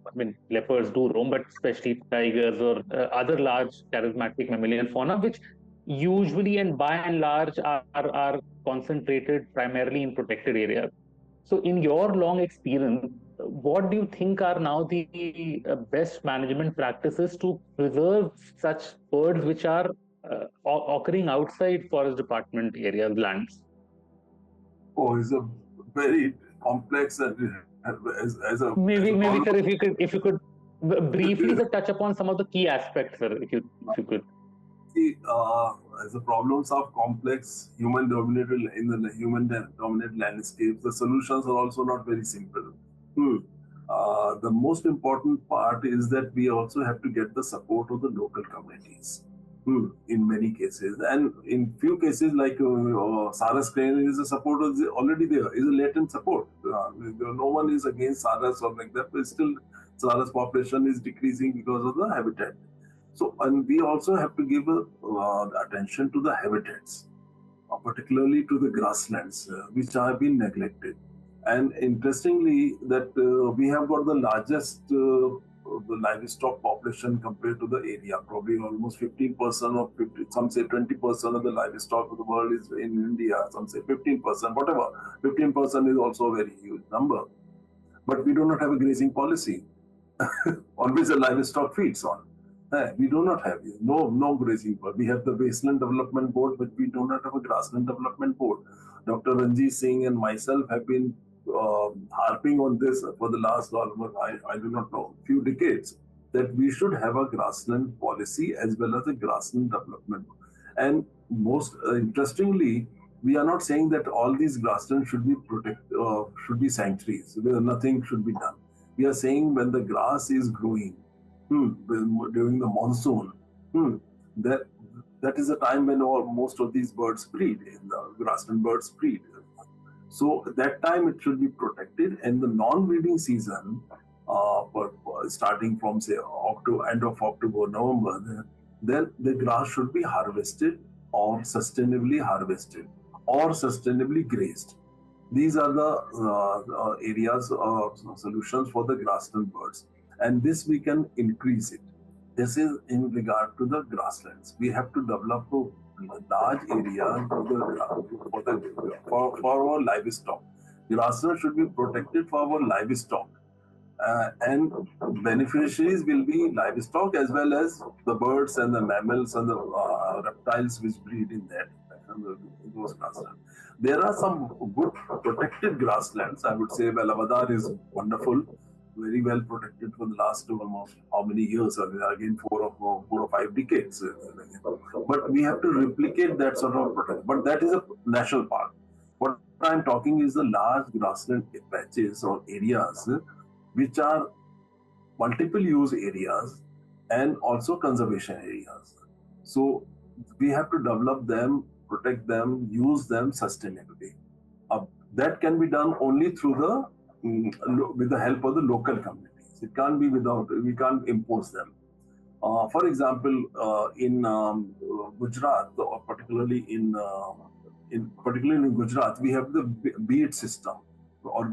leopards do roam, but especially tigers or other large charismatic mammalian fauna, which usually and by and large are concentrated primarily in protected areas. So in your long experience, what do you think are now the best management practices to preserve such birds which are occurring outside forest department areas, lands? Oh, it's a very complex and maybe sir, if you could briefly touch upon some of the key aspects, sir, if you could. See, as the problems are complex, human-dominated landscapes, the solutions are also not very simple. The most important part is that we also have to get the support of the local communities. In many cases, and in few cases like Sarus Cranes is a support already there, is a latent support. No one is against Sarus or like that, but still Sarus population is decreasing because of the habitat. So, and we also have to give attention to the habitats, particularly to the grasslands, which have been neglected. And interestingly, that we have got the largest the livestock population compared to the area. Probably almost 15% or 50, some say 20% of the livestock of the world is in India. Some say 15%, whatever. 15% is also a very huge number. But we do not have a grazing policy on which the livestock feeds on. We do not have no grazing board. We have the Wasteland Development Board, but we do not have a Grassland Development Board. Dr. Ranjit Singh and myself have been harping on this for the last almost, I do not know, few decades, that we should have a grassland policy as well as a grassland development. And most interestingly, we are not saying that all these grasslands should be should be sanctuaries where nothing should be done. We are saying when the grass is growing during the monsoon, that that is a time when most of these birds breed. In the grassland birds breed. So at that time it should be protected. And the non-breeding season, starting from say October, end of October, November, then the grass should be harvested or sustainably harvested or sustainably grazed. These are the areas of solutions for the grassland birds, and this we can increase it. This is in regard to the grasslands. We have to develop a large area for our livestock. Grasslands should be protected for our livestock. And beneficiaries will be livestock as well as the birds and the mammals and the reptiles which breed in that those grasslands. There are some good protected grasslands. I would say Velavadar is wonderful, very well protected for the last almost how many years? Again, 4 or 5 decades. But we have to replicate that sort of protection. But that is a national park. What I'm talking is the large grassland patches or areas which are multiple use areas and also conservation areas. So we have to develop them, protect them, use them sustainably. That can be done only through the with the help of the local communities. It can't be without, we can't impose them. For example, in Gujarat, or particularly in Gujarat, we have the bead system, or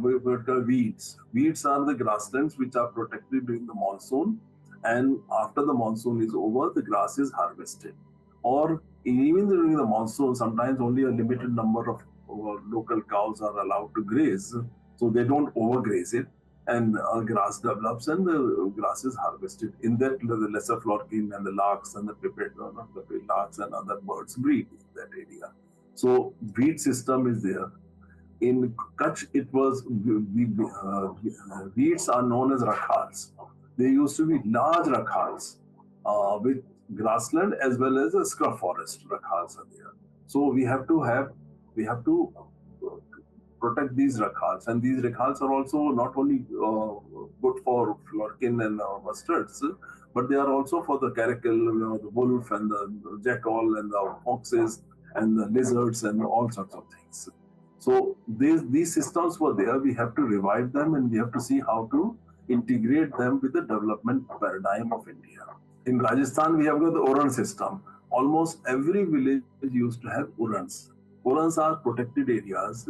weeds. Weeds are the grasslands which are protected during the monsoon, and after the monsoon is over, the grass is harvested. Or even during the monsoon, sometimes only a limited number of local cows are allowed to graze, so they don't overgraze it, and grass develops and the grass is harvested. In that, the lesser florican and the larks and the pipit, larks and other birds breed in that area. So weed system is there. In Kutch, it was weeds are known as rakhals. They used to be large rakhals with grassland as well as a scrub forest. Rakhals are there. So we have to protect these rakhals, and these rakhals are also not only good for florican and bustards, but they are also for the caracal, the wolf and the jackal and the foxes and the lizards and all sorts of things. So these systems were there. We have to revive them, and we have to see how to integrate them with the development paradigm of India. In Rajasthan, we have got the Uran system. Almost every village used to have Urans. Urans are protected areas,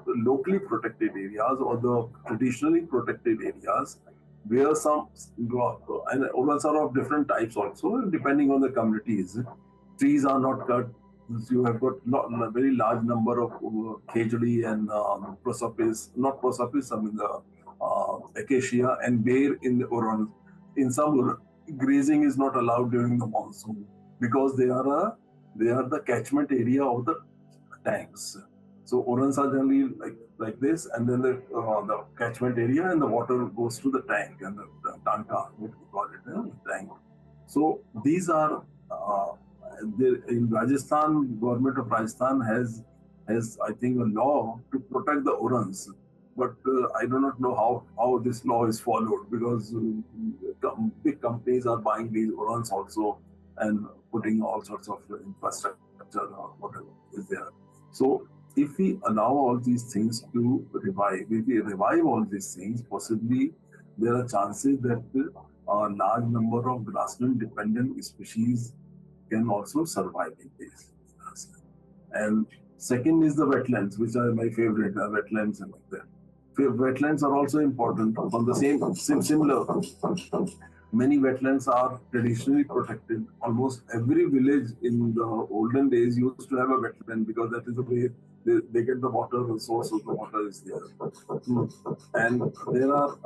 locally protected areas, or the traditionally protected areas, where some, and Urans are of different types also, depending on the communities. Trees are not cut. You have got a very large number of khejdi and prosopis, not prosopis, I mean the acacia and bear in the Uran. In some, grazing is not allowed during the monsoon because they are the catchment area of the tanks. So Urans are generally like this, and then the catchment area and the water goes to the tank and the tanka, what we call it, the tank. So these are in Rajasthan, government of Rajasthan has I think a law to protect the Urans, but I do not know how this law is followed, because big companies are buying these Urans also and putting all sorts of infrastructure or whatever is there. So if we allow all these things to revive, if we revive all these things, possibly there are chances that a large number of grassland dependent species can also survive in this. And second is the wetlands, which are my favorite, wetlands and like that. Wetlands are also important on the similar. Many wetlands are traditionally protected. Almost every village in the olden days used to have a wetland, because that is the way they get the water, the source of the water is there. And there are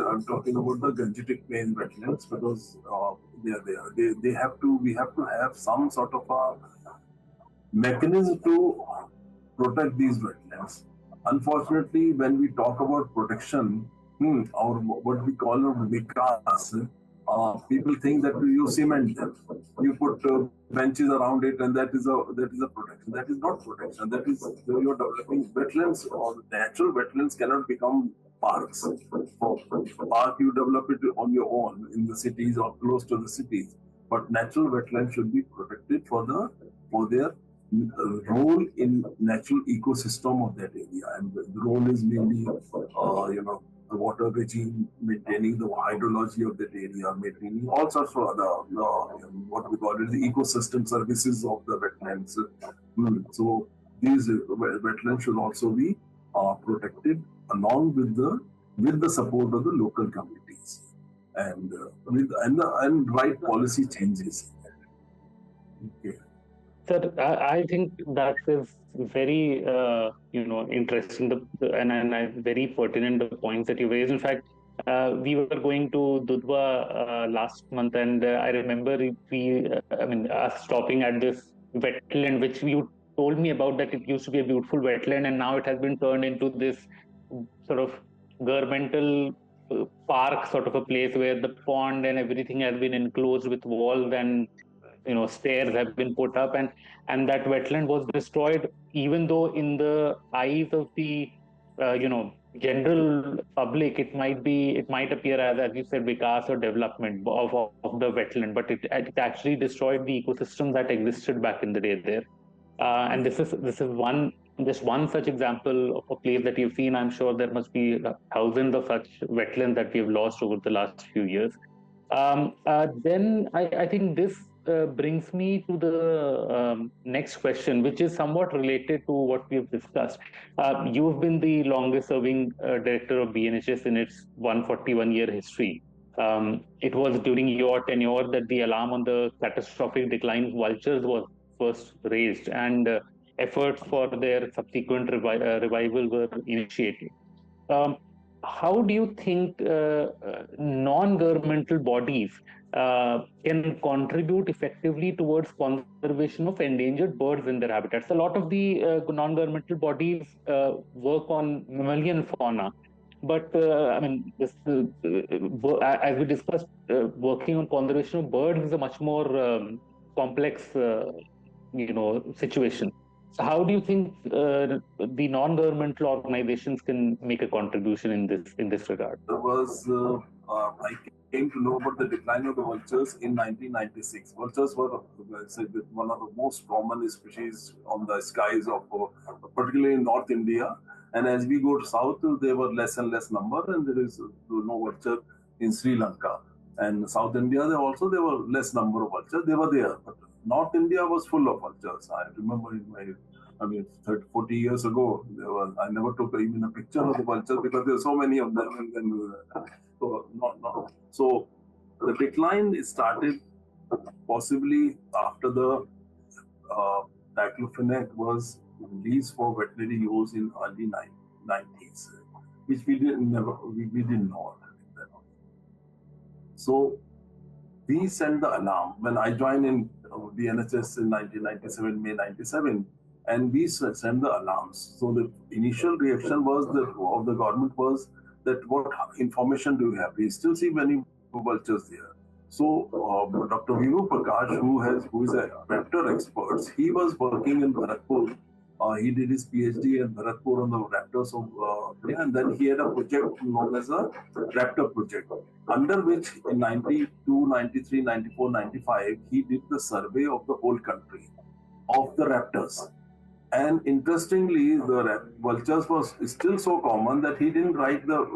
I'm talking about the Gangetic Plain wetlands, because they are there. We have to have some sort of a mechanism to protect these wetlands. Unfortunately, when we talk about protection, or what we call vikas, people think that you cement them, you put benches around it, and that is a protection. That is not protection. That is you are developing wetlands, or natural wetlands cannot become parks. For park, you develop it on your own in the cities or close to the cities. But natural wetlands should be protected for their role in natural ecosystem of that area, and the role is mainly, the water regime, maintaining the hydrology of that area, maintaining all sorts of other, what we call it, the ecosystem services of the wetlands. So these wetlands should also be protected along with the support of the local communities, and and right policy changes. Okay. Sir, I think that is very, interesting, and very pertinent, the points that you raised. In fact, we were going to Dudhwa last month, and I remember us stopping at this wetland, which you told me about, that it used to be a beautiful wetland, and now it has been turned into this sort of governmental park sort of a place, where the pond and everything has been enclosed with walls, and stairs have been put up, and that wetland was destroyed, even though in the eyes of the general public, it might appear as you said, vikas or development of the wetland, but it actually destroyed the ecosystem that existed back in the day there. And this is one such example of a place that you've seen. I'm sure there must be thousands of such wetlands that we've lost over the last few years. Then I think this brings me to the next question, which is somewhat related to what we've discussed. You've been the longest serving director of BNHS in its 141-year history. It was during your tenure that the alarm on the catastrophic decline of vultures was first raised, and efforts for their subsequent revival were initiated. Um, how do you think non-governmental bodies can contribute effectively towards conservation of endangered birds in their habitats? A lot of the non-governmental bodies work on mammalian fauna, but as we discussed, working on conservation of birds is a much more complex, situation. So how do you think the non-governmental organizations can make a contribution in this regard? I came to know about the decline of the vultures in 1996. Vultures were one of the most common species on the skies of, particularly in North India. And as we go south, there were less and less number, and there is no vulture in Sri Lanka. And South India, there were less number of vultures. They were there, but North India was full of vultures. I remember 30, 40 years ago, I never took even a picture of the vultures because there were so many of them. And then, so the decline started possibly after the diclofenac was released for veterinary use in early 90s, which we didn't know. So we sent the alarm when I joined in the NHS in 1997, May 97, and we sent the alarms. So the initial reaction of the government was that what information do you have? We still see many vultures there. So Dr. Vivu Prakash, who is a raptor expert, he was working in Bharatpur. He did his PhD in Bharatpur on the raptors of and then he had a project known as a Raptor Project, under which in 92, 93, 94, 95, he did the survey of the whole country of the raptors. And interestingly, the vultures was still so common that he didn't write the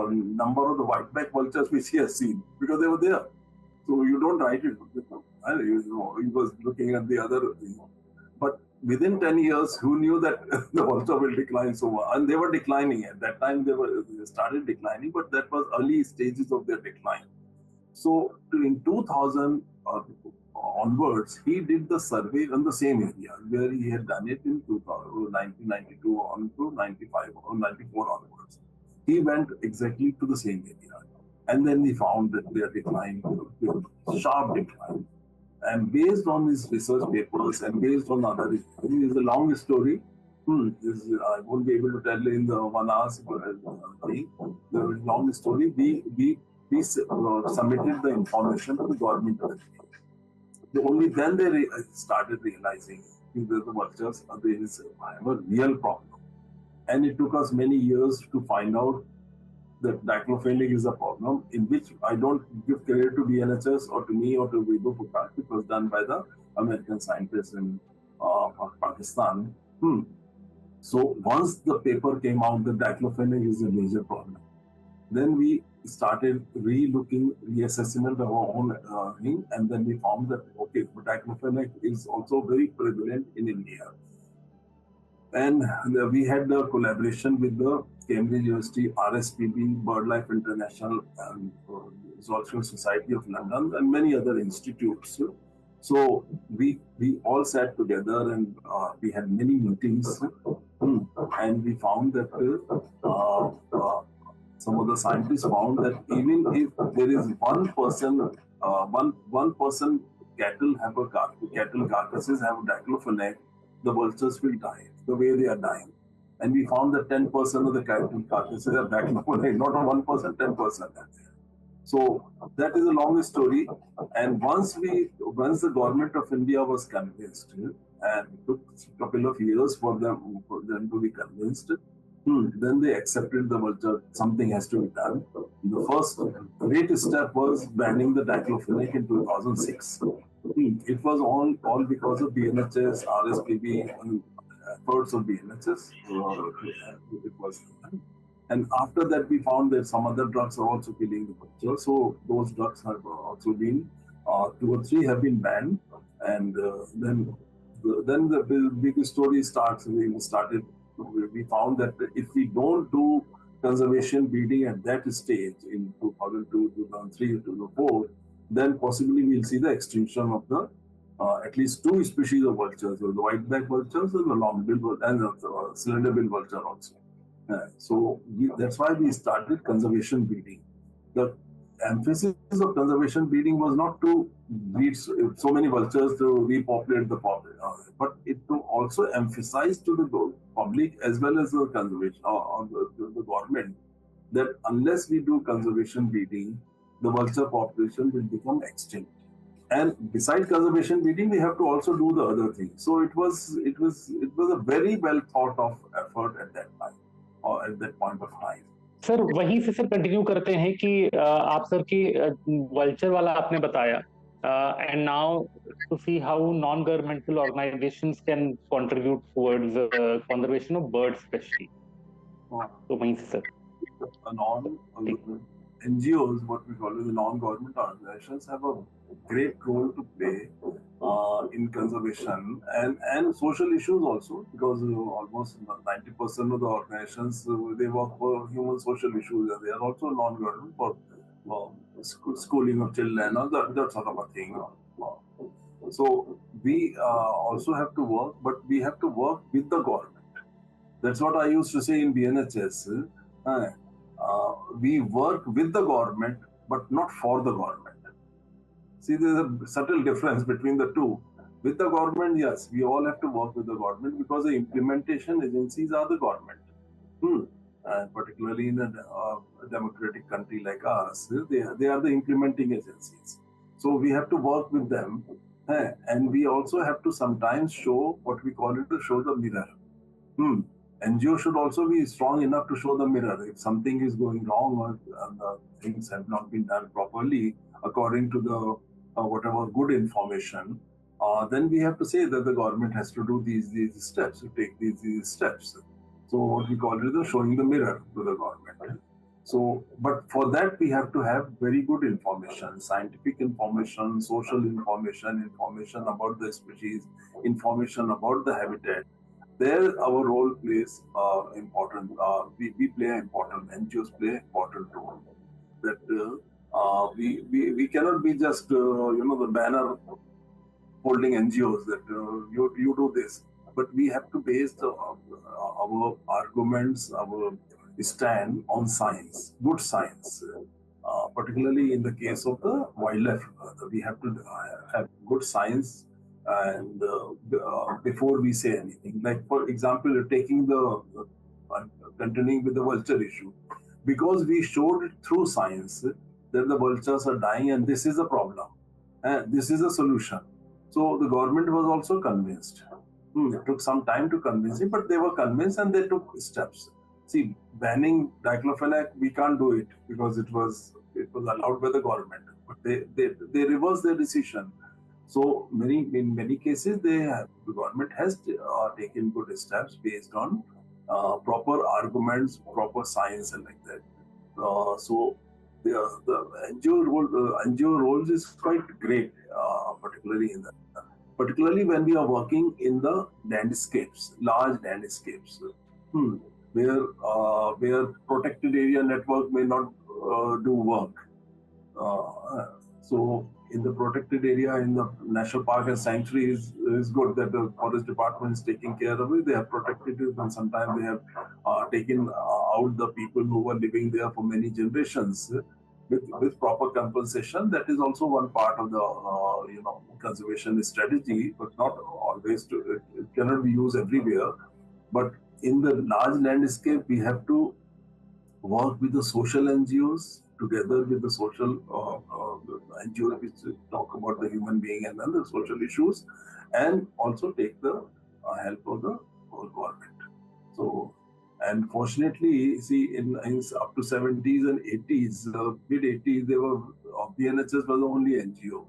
number of the whiteback vultures which he has seen, because they were there. So you don't write it. He was looking at the other, but within 10 years, who knew that the vulture will decline so much? And they were declining at that time. They started declining, but that was early stages of their decline. So in 2000 onwards, he did the survey on the same area where he had done it in 1992 on to 95 or 94 onwards. He went exactly to the same area, and then he found that they are declining, sharp decline. And based on his research papers and based on other, it is a long story. I won't be able to tell in the 1 hour thing. The long story. We we submitted the information to the government of India. Only then they started realizing that the vultures have a real problem. And it took us many years to find out that diclofenac is a problem, in which I don't give credit to BNHS or to me or to Vibhu Pukat. It was done by the American scientists in Pakistan. So once the paper came out that diclofenac is a major problem, then we started re-looking, reassessment of our own thing, and then we found that, okay, diclofenac is also very prevalent in India. And we had the collaboration with the Cambridge University, RSPB, BirdLife International, and Zoological Society of London, and many other institutes. So we all sat together and we had many meetings, and we found that some of the scientists found that even if there is one person cattle carcasses have diclofenac, the vultures will die the way they are dying. And we found that 10% of the cattle carcasses have diclofenac, not 1%, 10%. So that is a long story. And once the government of India was convinced, and it took a couple of years for them to be convinced, then they accepted the vulture. Something has to be done. The first great step was banning the diclofenac in 2006. It was all because of BNHS, RSPB, and efforts of BNHS. It was done. And after that, we found that some other drugs are also killing the vulture. So those drugs have also been, 2 or 3 have been banned. And then the big story starts. We found that if we don't do conservation breeding at that stage in 2002, 2003, 2004, then possibly we'll see the extinction of the at least 2 species of vultures, the white-back vultures and the long-billed and the cylinder-billed vulture also. So that's why we started conservation breeding. The emphasis of conservation breeding was not to breed so many vultures to repopulate the population, but it to also emphasize to the public as well as the conservation or the government that unless we do conservation breeding, the vulture population will become extinct. And besides conservation breeding, we have to also do the other things. So it was a very well thought of effort at that time or at that point of time. Sir वहीं से sir continue करते हैं कि आप sir की vulture वाला आपने बताया and now to see how non-governmental organizations can contribute towards conservation of birds especially. तो वहीं से sir NGOs, what we call the non-government organizations, have a great role to play in conservation and social issues also, because almost 90% of the organizations they work for human social issues, and they are also non-government for schooling of children or that sort of a thing. So we also have to work, but we have to work with the government. That's what I used to say in BNHS. We work with the government, but not for the government. See, there's a subtle difference between the two. With the government, yes, we all have to work with the government because the implementation agencies are the government. Particularly in a democratic country like us, they are the implementing agencies. So we have to work with them. And we also have to sometimes show what we call it to show the mirror. NGO should also be strong enough to show the mirror. If something is going wrong or things have not been done properly according to the whatever good information, then we have to say that the government has to do these steps, to take these steps. So what we call it is showing the mirror to the government. So, but for that we have to have very good information, scientific information, social information, information about the species, information about the habitat. There our role plays important, we play an important, NGOs play an important role. That we cannot be just, the banner holding NGOs that you do this. But we have to base our arguments, our stand on science, good science. Particularly in the case of the wildlife, we have to have good science and before we say anything. Like for example, taking continuing with the vulture issue, because we showed it through science that the vultures are dying and this is a problem and this is a solution. So the government was also convinced. It took some time to convince him, but they were convinced and they took steps. See, banning diclofenac, we can't do it because it was allowed by the government, but they reversed their decision. So in many cases, the government has taken good steps based on proper arguments, proper science, and like that. So the NGO role is quite great, particularly when we are working in the landscapes, large landscapes, where protected area network may not do work. So in the protected area, in the national park and sanctuary is good that the forest department is taking care of it. They have protected it, and sometimes they have taken out the people who were living there for many generations with proper compensation. That is also one part of the conservation strategy, but not always. It cannot be used everywhere. But in the large landscape, we have to work with the social NGOs together with the social NGOs which talk about the human being and then the social issues, and also take the help of the whole government. So, and fortunately, see, in up to 70s and 80s, mid 80s, they were BNHS was the only NGO,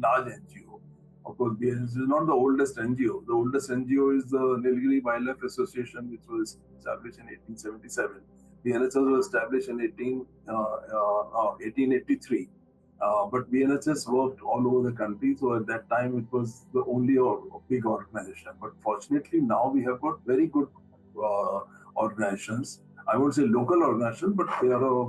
large NGO. Of course, BNHS is not the oldest NGO. The oldest NGO is the Nilgiri Wildlife Association, which was established in 1877. BNHS was established in 1883. But BNHS worked all over the country, so at that time it was the only big organization. But fortunately now we have got very good organizations. I won't say local organizations, but they are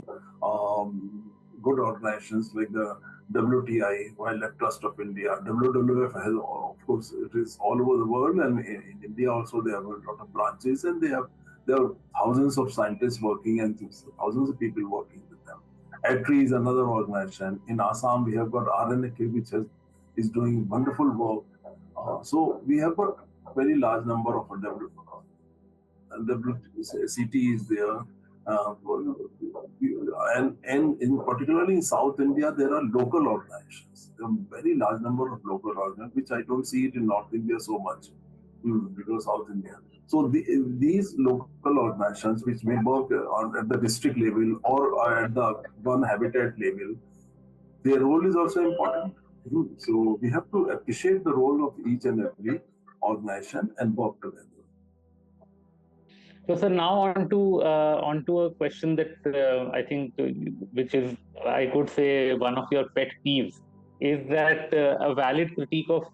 good organizations like the WTI, Wildlife Trust of India. WWF has, of course, it is all over the world, and in India also they have a lot of branches, and there are thousands of scientists working and thousands of people working with them. ETRI is another organization. In Assam, we have got RNK, which is doing wonderful work. So we have got a very large number of WCT is there. And particularly in South India, there are local organizations. There are a very large number of local organizations, which I don't see it in North India so much, because South India. So these local organizations, which may work at the district level or at the one habitat level, their role is also important. So we have to appreciate the role of each and every organization and work together. So, sir, now onto a question that I think, which is, I could say, one of your pet peeves, is that a valid critique of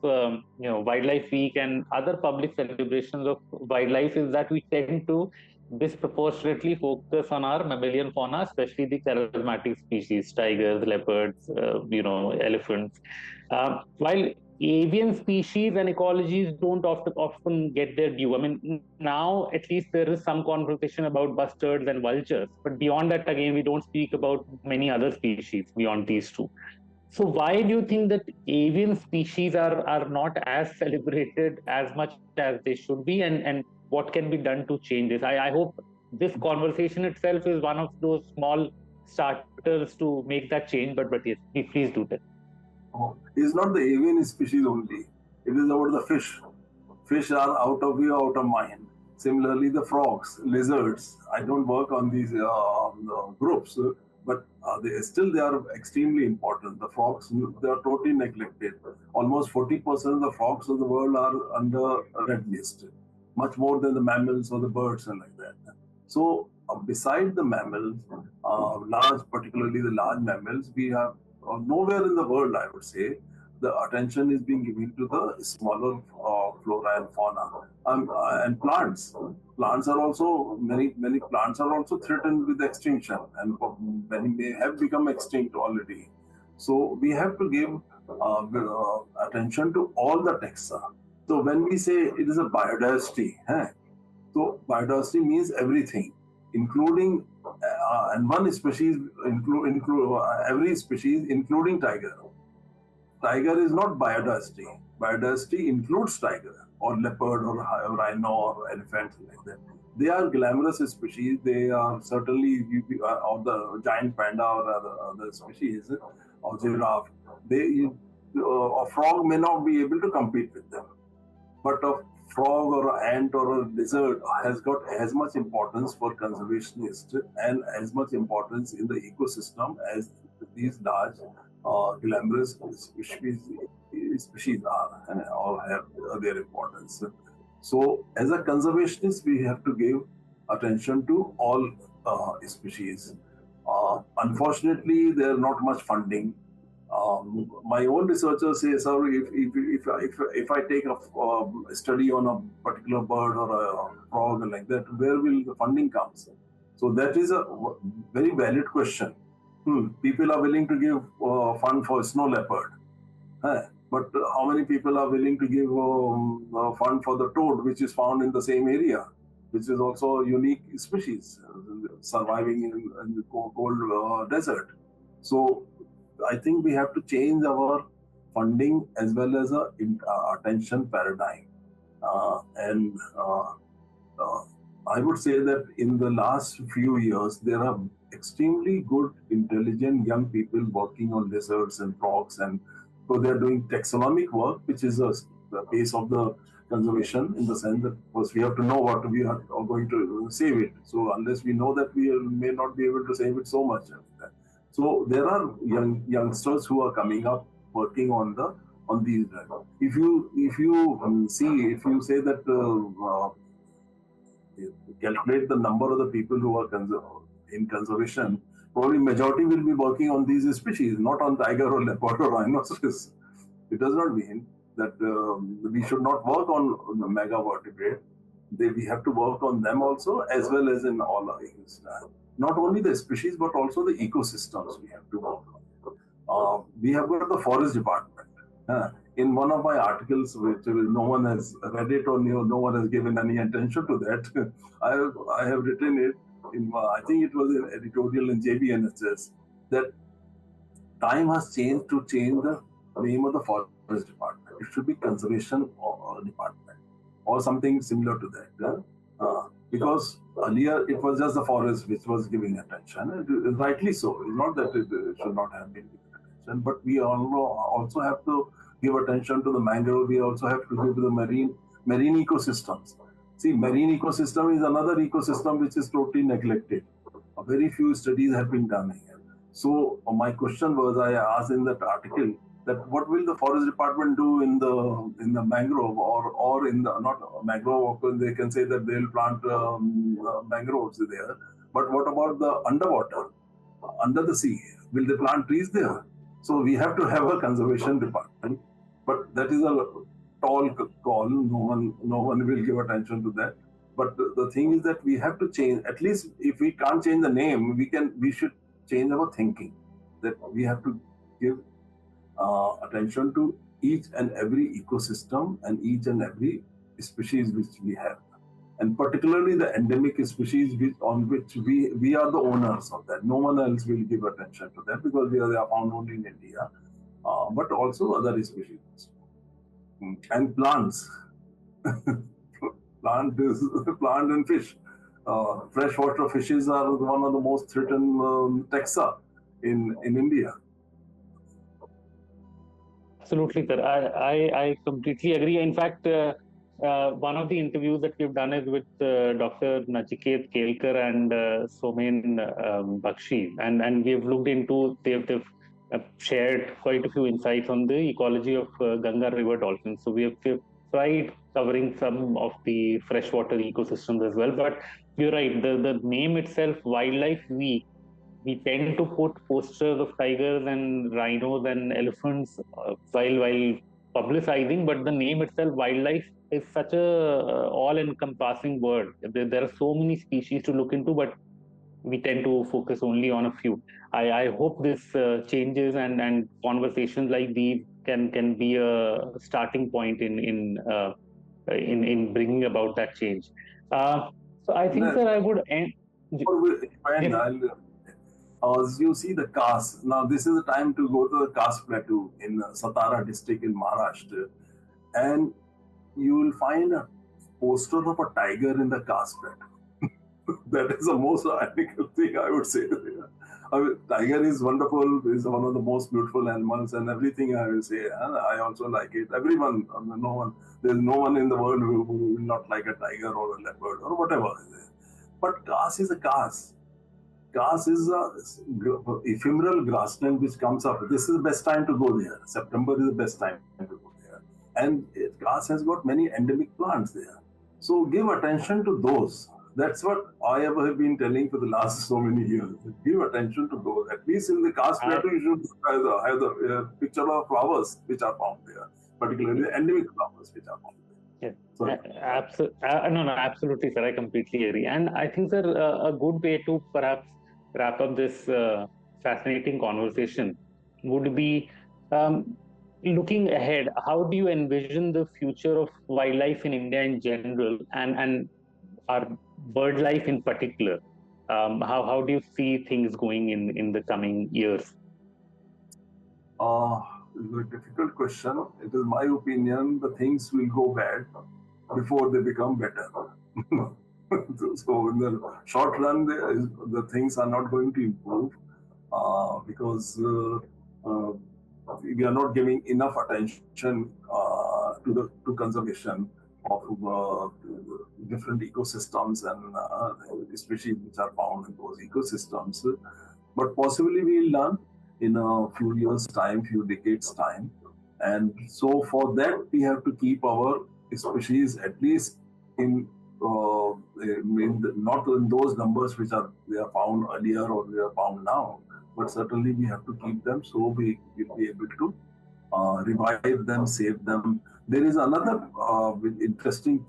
Wildlife Week and other public celebrations of wildlife is that we tend to disproportionately focus on our mammalian fauna, especially the charismatic species, tigers, leopards, elephants, while avian species and ecologies don't often get their due. I mean, now at least there is some conversation about bustards and vultures, but beyond that, again, we don't speak about many other species beyond these two. So why do you think that avian species are not as celebrated as much as they should be, and what can be done to change this? I hope this conversation itself is one of those small starters to make that change, but yes, please do that. It's not the avian species only. It is about the fish. Fish are out of view, out of mind. Similarly, the frogs, lizards. I don't work on these groups, but they are extremely important. The frogs, they are totally neglected. Almost 40% of the frogs of the world are under red list, much more than the mammals or the birds and like that. So, beside the mammals, particularly the large mammals, we have nowhere in the world, I would say, the attention is being given to the smaller flora and fauna and plants. Plants are also many plants are also threatened with extinction, and many may have become extinct already. So we have to give attention to all the taxa. So when we say it is a biodiversity, so biodiversity means everything, including and one species include every species, including tiger. Tiger is not biodiversity. biodiversity includes tiger or leopard or rhino or elephant like that. They are glamorous species. They are certainly or the giant panda or other species or giraffe. A frog may not be able to compete with them, but a frog or an ant or a lizard has got as much importance for conservationists and as much importance in the ecosystem as these large glamorous species are and all have their importance. So, as a conservationist, we have to give attention to all species. Unfortunately, there are not much funding. My own researchers say, sir, if I take a study on a particular bird or a frog like that, where will the funding come? So that is a very valid question. People are willing to give fund for snow leopard, but how many people are willing to give fund for the toad, which is found in the same area, which is also a unique species surviving in the cold desert? So I think we have to change our funding as well as a attention paradigm. I would say that in the last few years, there are extremely good, intelligent young people working on lizards and frogs, and so they're doing taxonomic work, which is the base of the conservation in the sense that first we have to know what we are going to save it. So unless we know that, we may not be able to save it so much. So there are youngsters who are coming up working on these. If you say that calculate the number of the people who are in conservation, probably majority will be working on these species, not on tiger or leopard or rhinoceros. It does not mean that we should not work on megavertebrate. We have to work on them also, as well as in all our areas. Not only the species, but also the ecosystems we have to work on. We have got the forest department. In one of my articles, which no one has read it or no one has given any attention to that, I have written it in, I think it was an editorial in JBNHS, that time has changed to change the name of the forest department. It should be conservation department or something similar to that. Because earlier it was just the forest which was giving attention, rightly so. It's not that it should not have been given attention, but we also have to give attention to the mangrove. We also have to give the marine ecosystems. See, marine ecosystem is another ecosystem which is totally neglected. Very few studies have been done here. So my question was, I asked in that article, that what will the forest department do in the mangrove or in the not mangrove? They can say that they'll plant mangroves there, but what about the underwater, under the sea? Will they plant trees there? So we have to have a conservation department, but that is a tall call. No one will give attention to that. But the thing is that we have to change. At least if we can't change the name, we should change our thinking. That we have to give attention to each and every ecosystem and each and every species which we have, and particularly the endemic species on which we are the owners of that. No one else will give attention to that because they are found only in India, but also other species and plants. Plant and fish. Freshwater fishes are one of the most threatened taxa in India. Absolutely, sir. I completely agree. In fact, one of the interviews that we've done is with Dr. Nachiket Kelkar and Somen Bakshi, and we've looked into, they've shared quite a few insights on the ecology of Ganga River dolphins. So we've tried covering some of the freshwater ecosystems as well. But you're right, the name itself, Wildlife Week, we tend to put posters of tigers and rhinos and elephants while publicizing, but the name itself, wildlife, is such a all-encompassing word. There are so many species to look into, but we tend to focus only on a few. I hope this changes, and conversations like these can be a starting point in bringing about that change. So I think, sir, I would end. As you see the Khas, now this is the time to go to the Khas Plateau in Satara district in Maharashtra. and you will find a poster of a tiger in the carpet. That is the most ethical thing I would say. I mean, tiger is wonderful, is one of the most beautiful animals and everything I will say. And I also like it. Everyone, there's no one in the world who will not like a tiger or a leopard or whatever. But Kars is a Kars. Kars is a ephemeral grassland which comes up. This is the best time to go there. September is the best time to go there. And Kars has got many endemic plants there. So give attention to those. That's what I have been telling for the last so many years. Give attention to those. At least in the Kars plateau, you should have the picture of flowers which are found there, particularly endemic flowers which are found there. No, absolutely, sir. I completely agree. And I think, sir, a good way to perhaps wrap up this fascinating conversation would be looking ahead. How do you envision the future of wildlife in India in general, and our bird life in particular? How do you see things going in the coming years? It's a difficult question. It is my opinion the things will go bad before they become better. So in the short run, the things are not going to improve because we are not giving enough attention to conservation of different ecosystems and species which are found in those ecosystems. But possibly we'll learn in a few years' time, few decades' time. And so for that, we have to keep our species at least in not in those numbers which they are found earlier or they are found now, but certainly we have to keep them so we will be able to revive them, save them. There is another interesting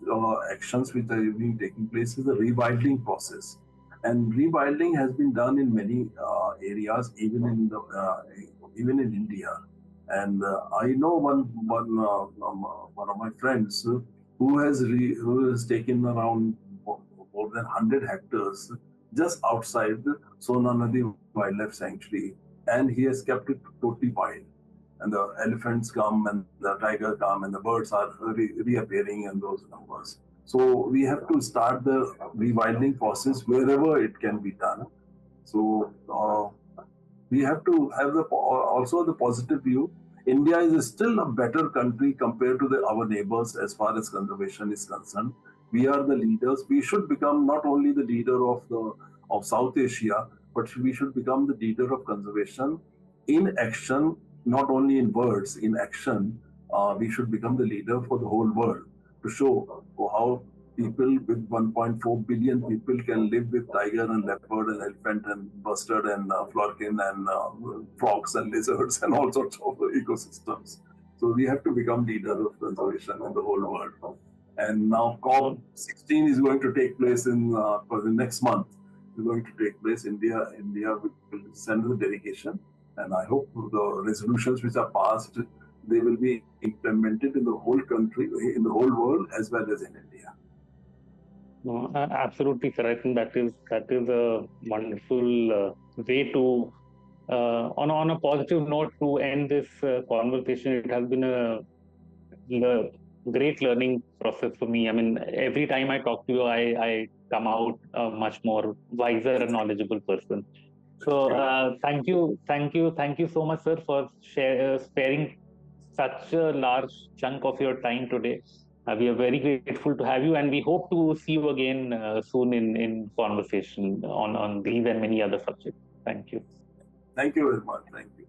actions which are being taking place is the rewilding process. And rewilding has been done in many areas, even in India. And I know one of my friends who has taken around more than 100 hectares just outside the Sona Nadi Wildlife Sanctuary, and he has kept it totally wild. And the elephants come, and the tiger come, and the birds are reappearing in those numbers. So we have to start the rewilding process wherever it can be done. So we have to have also the positive view. India is still a better country compared to our neighbors as far as conservation is concerned. We are the leaders. We should become not only the leader of South Asia, but we should become the leader of conservation in action, not only in words, in action. We should become the leader for the whole world to show how people with 1.4 billion people can live with tiger and leopard and elephant and bustard and florican and frogs and lizards and all sorts of ecosystems. So we have to become leader of conservation in the whole world. And now COP16 is going to take place for the next month. It's going to take place. India will send the delegation, and I hope the resolutions which are passed, they will be implemented in the whole country, in the whole world, as well as in India. No, absolutely, sir. I think that is a wonderful way to, on a positive note, to end this conversation. It has been a great learning process for me. I mean, every time I talk to you, I come out a much more wiser and knowledgeable person. So thank you so much, sir, for sparing such a large chunk of your time today. We are very grateful to have you, and we hope to see you again soon in conversation on these and many other subjects. Thank you. Thank you very much. Thank you.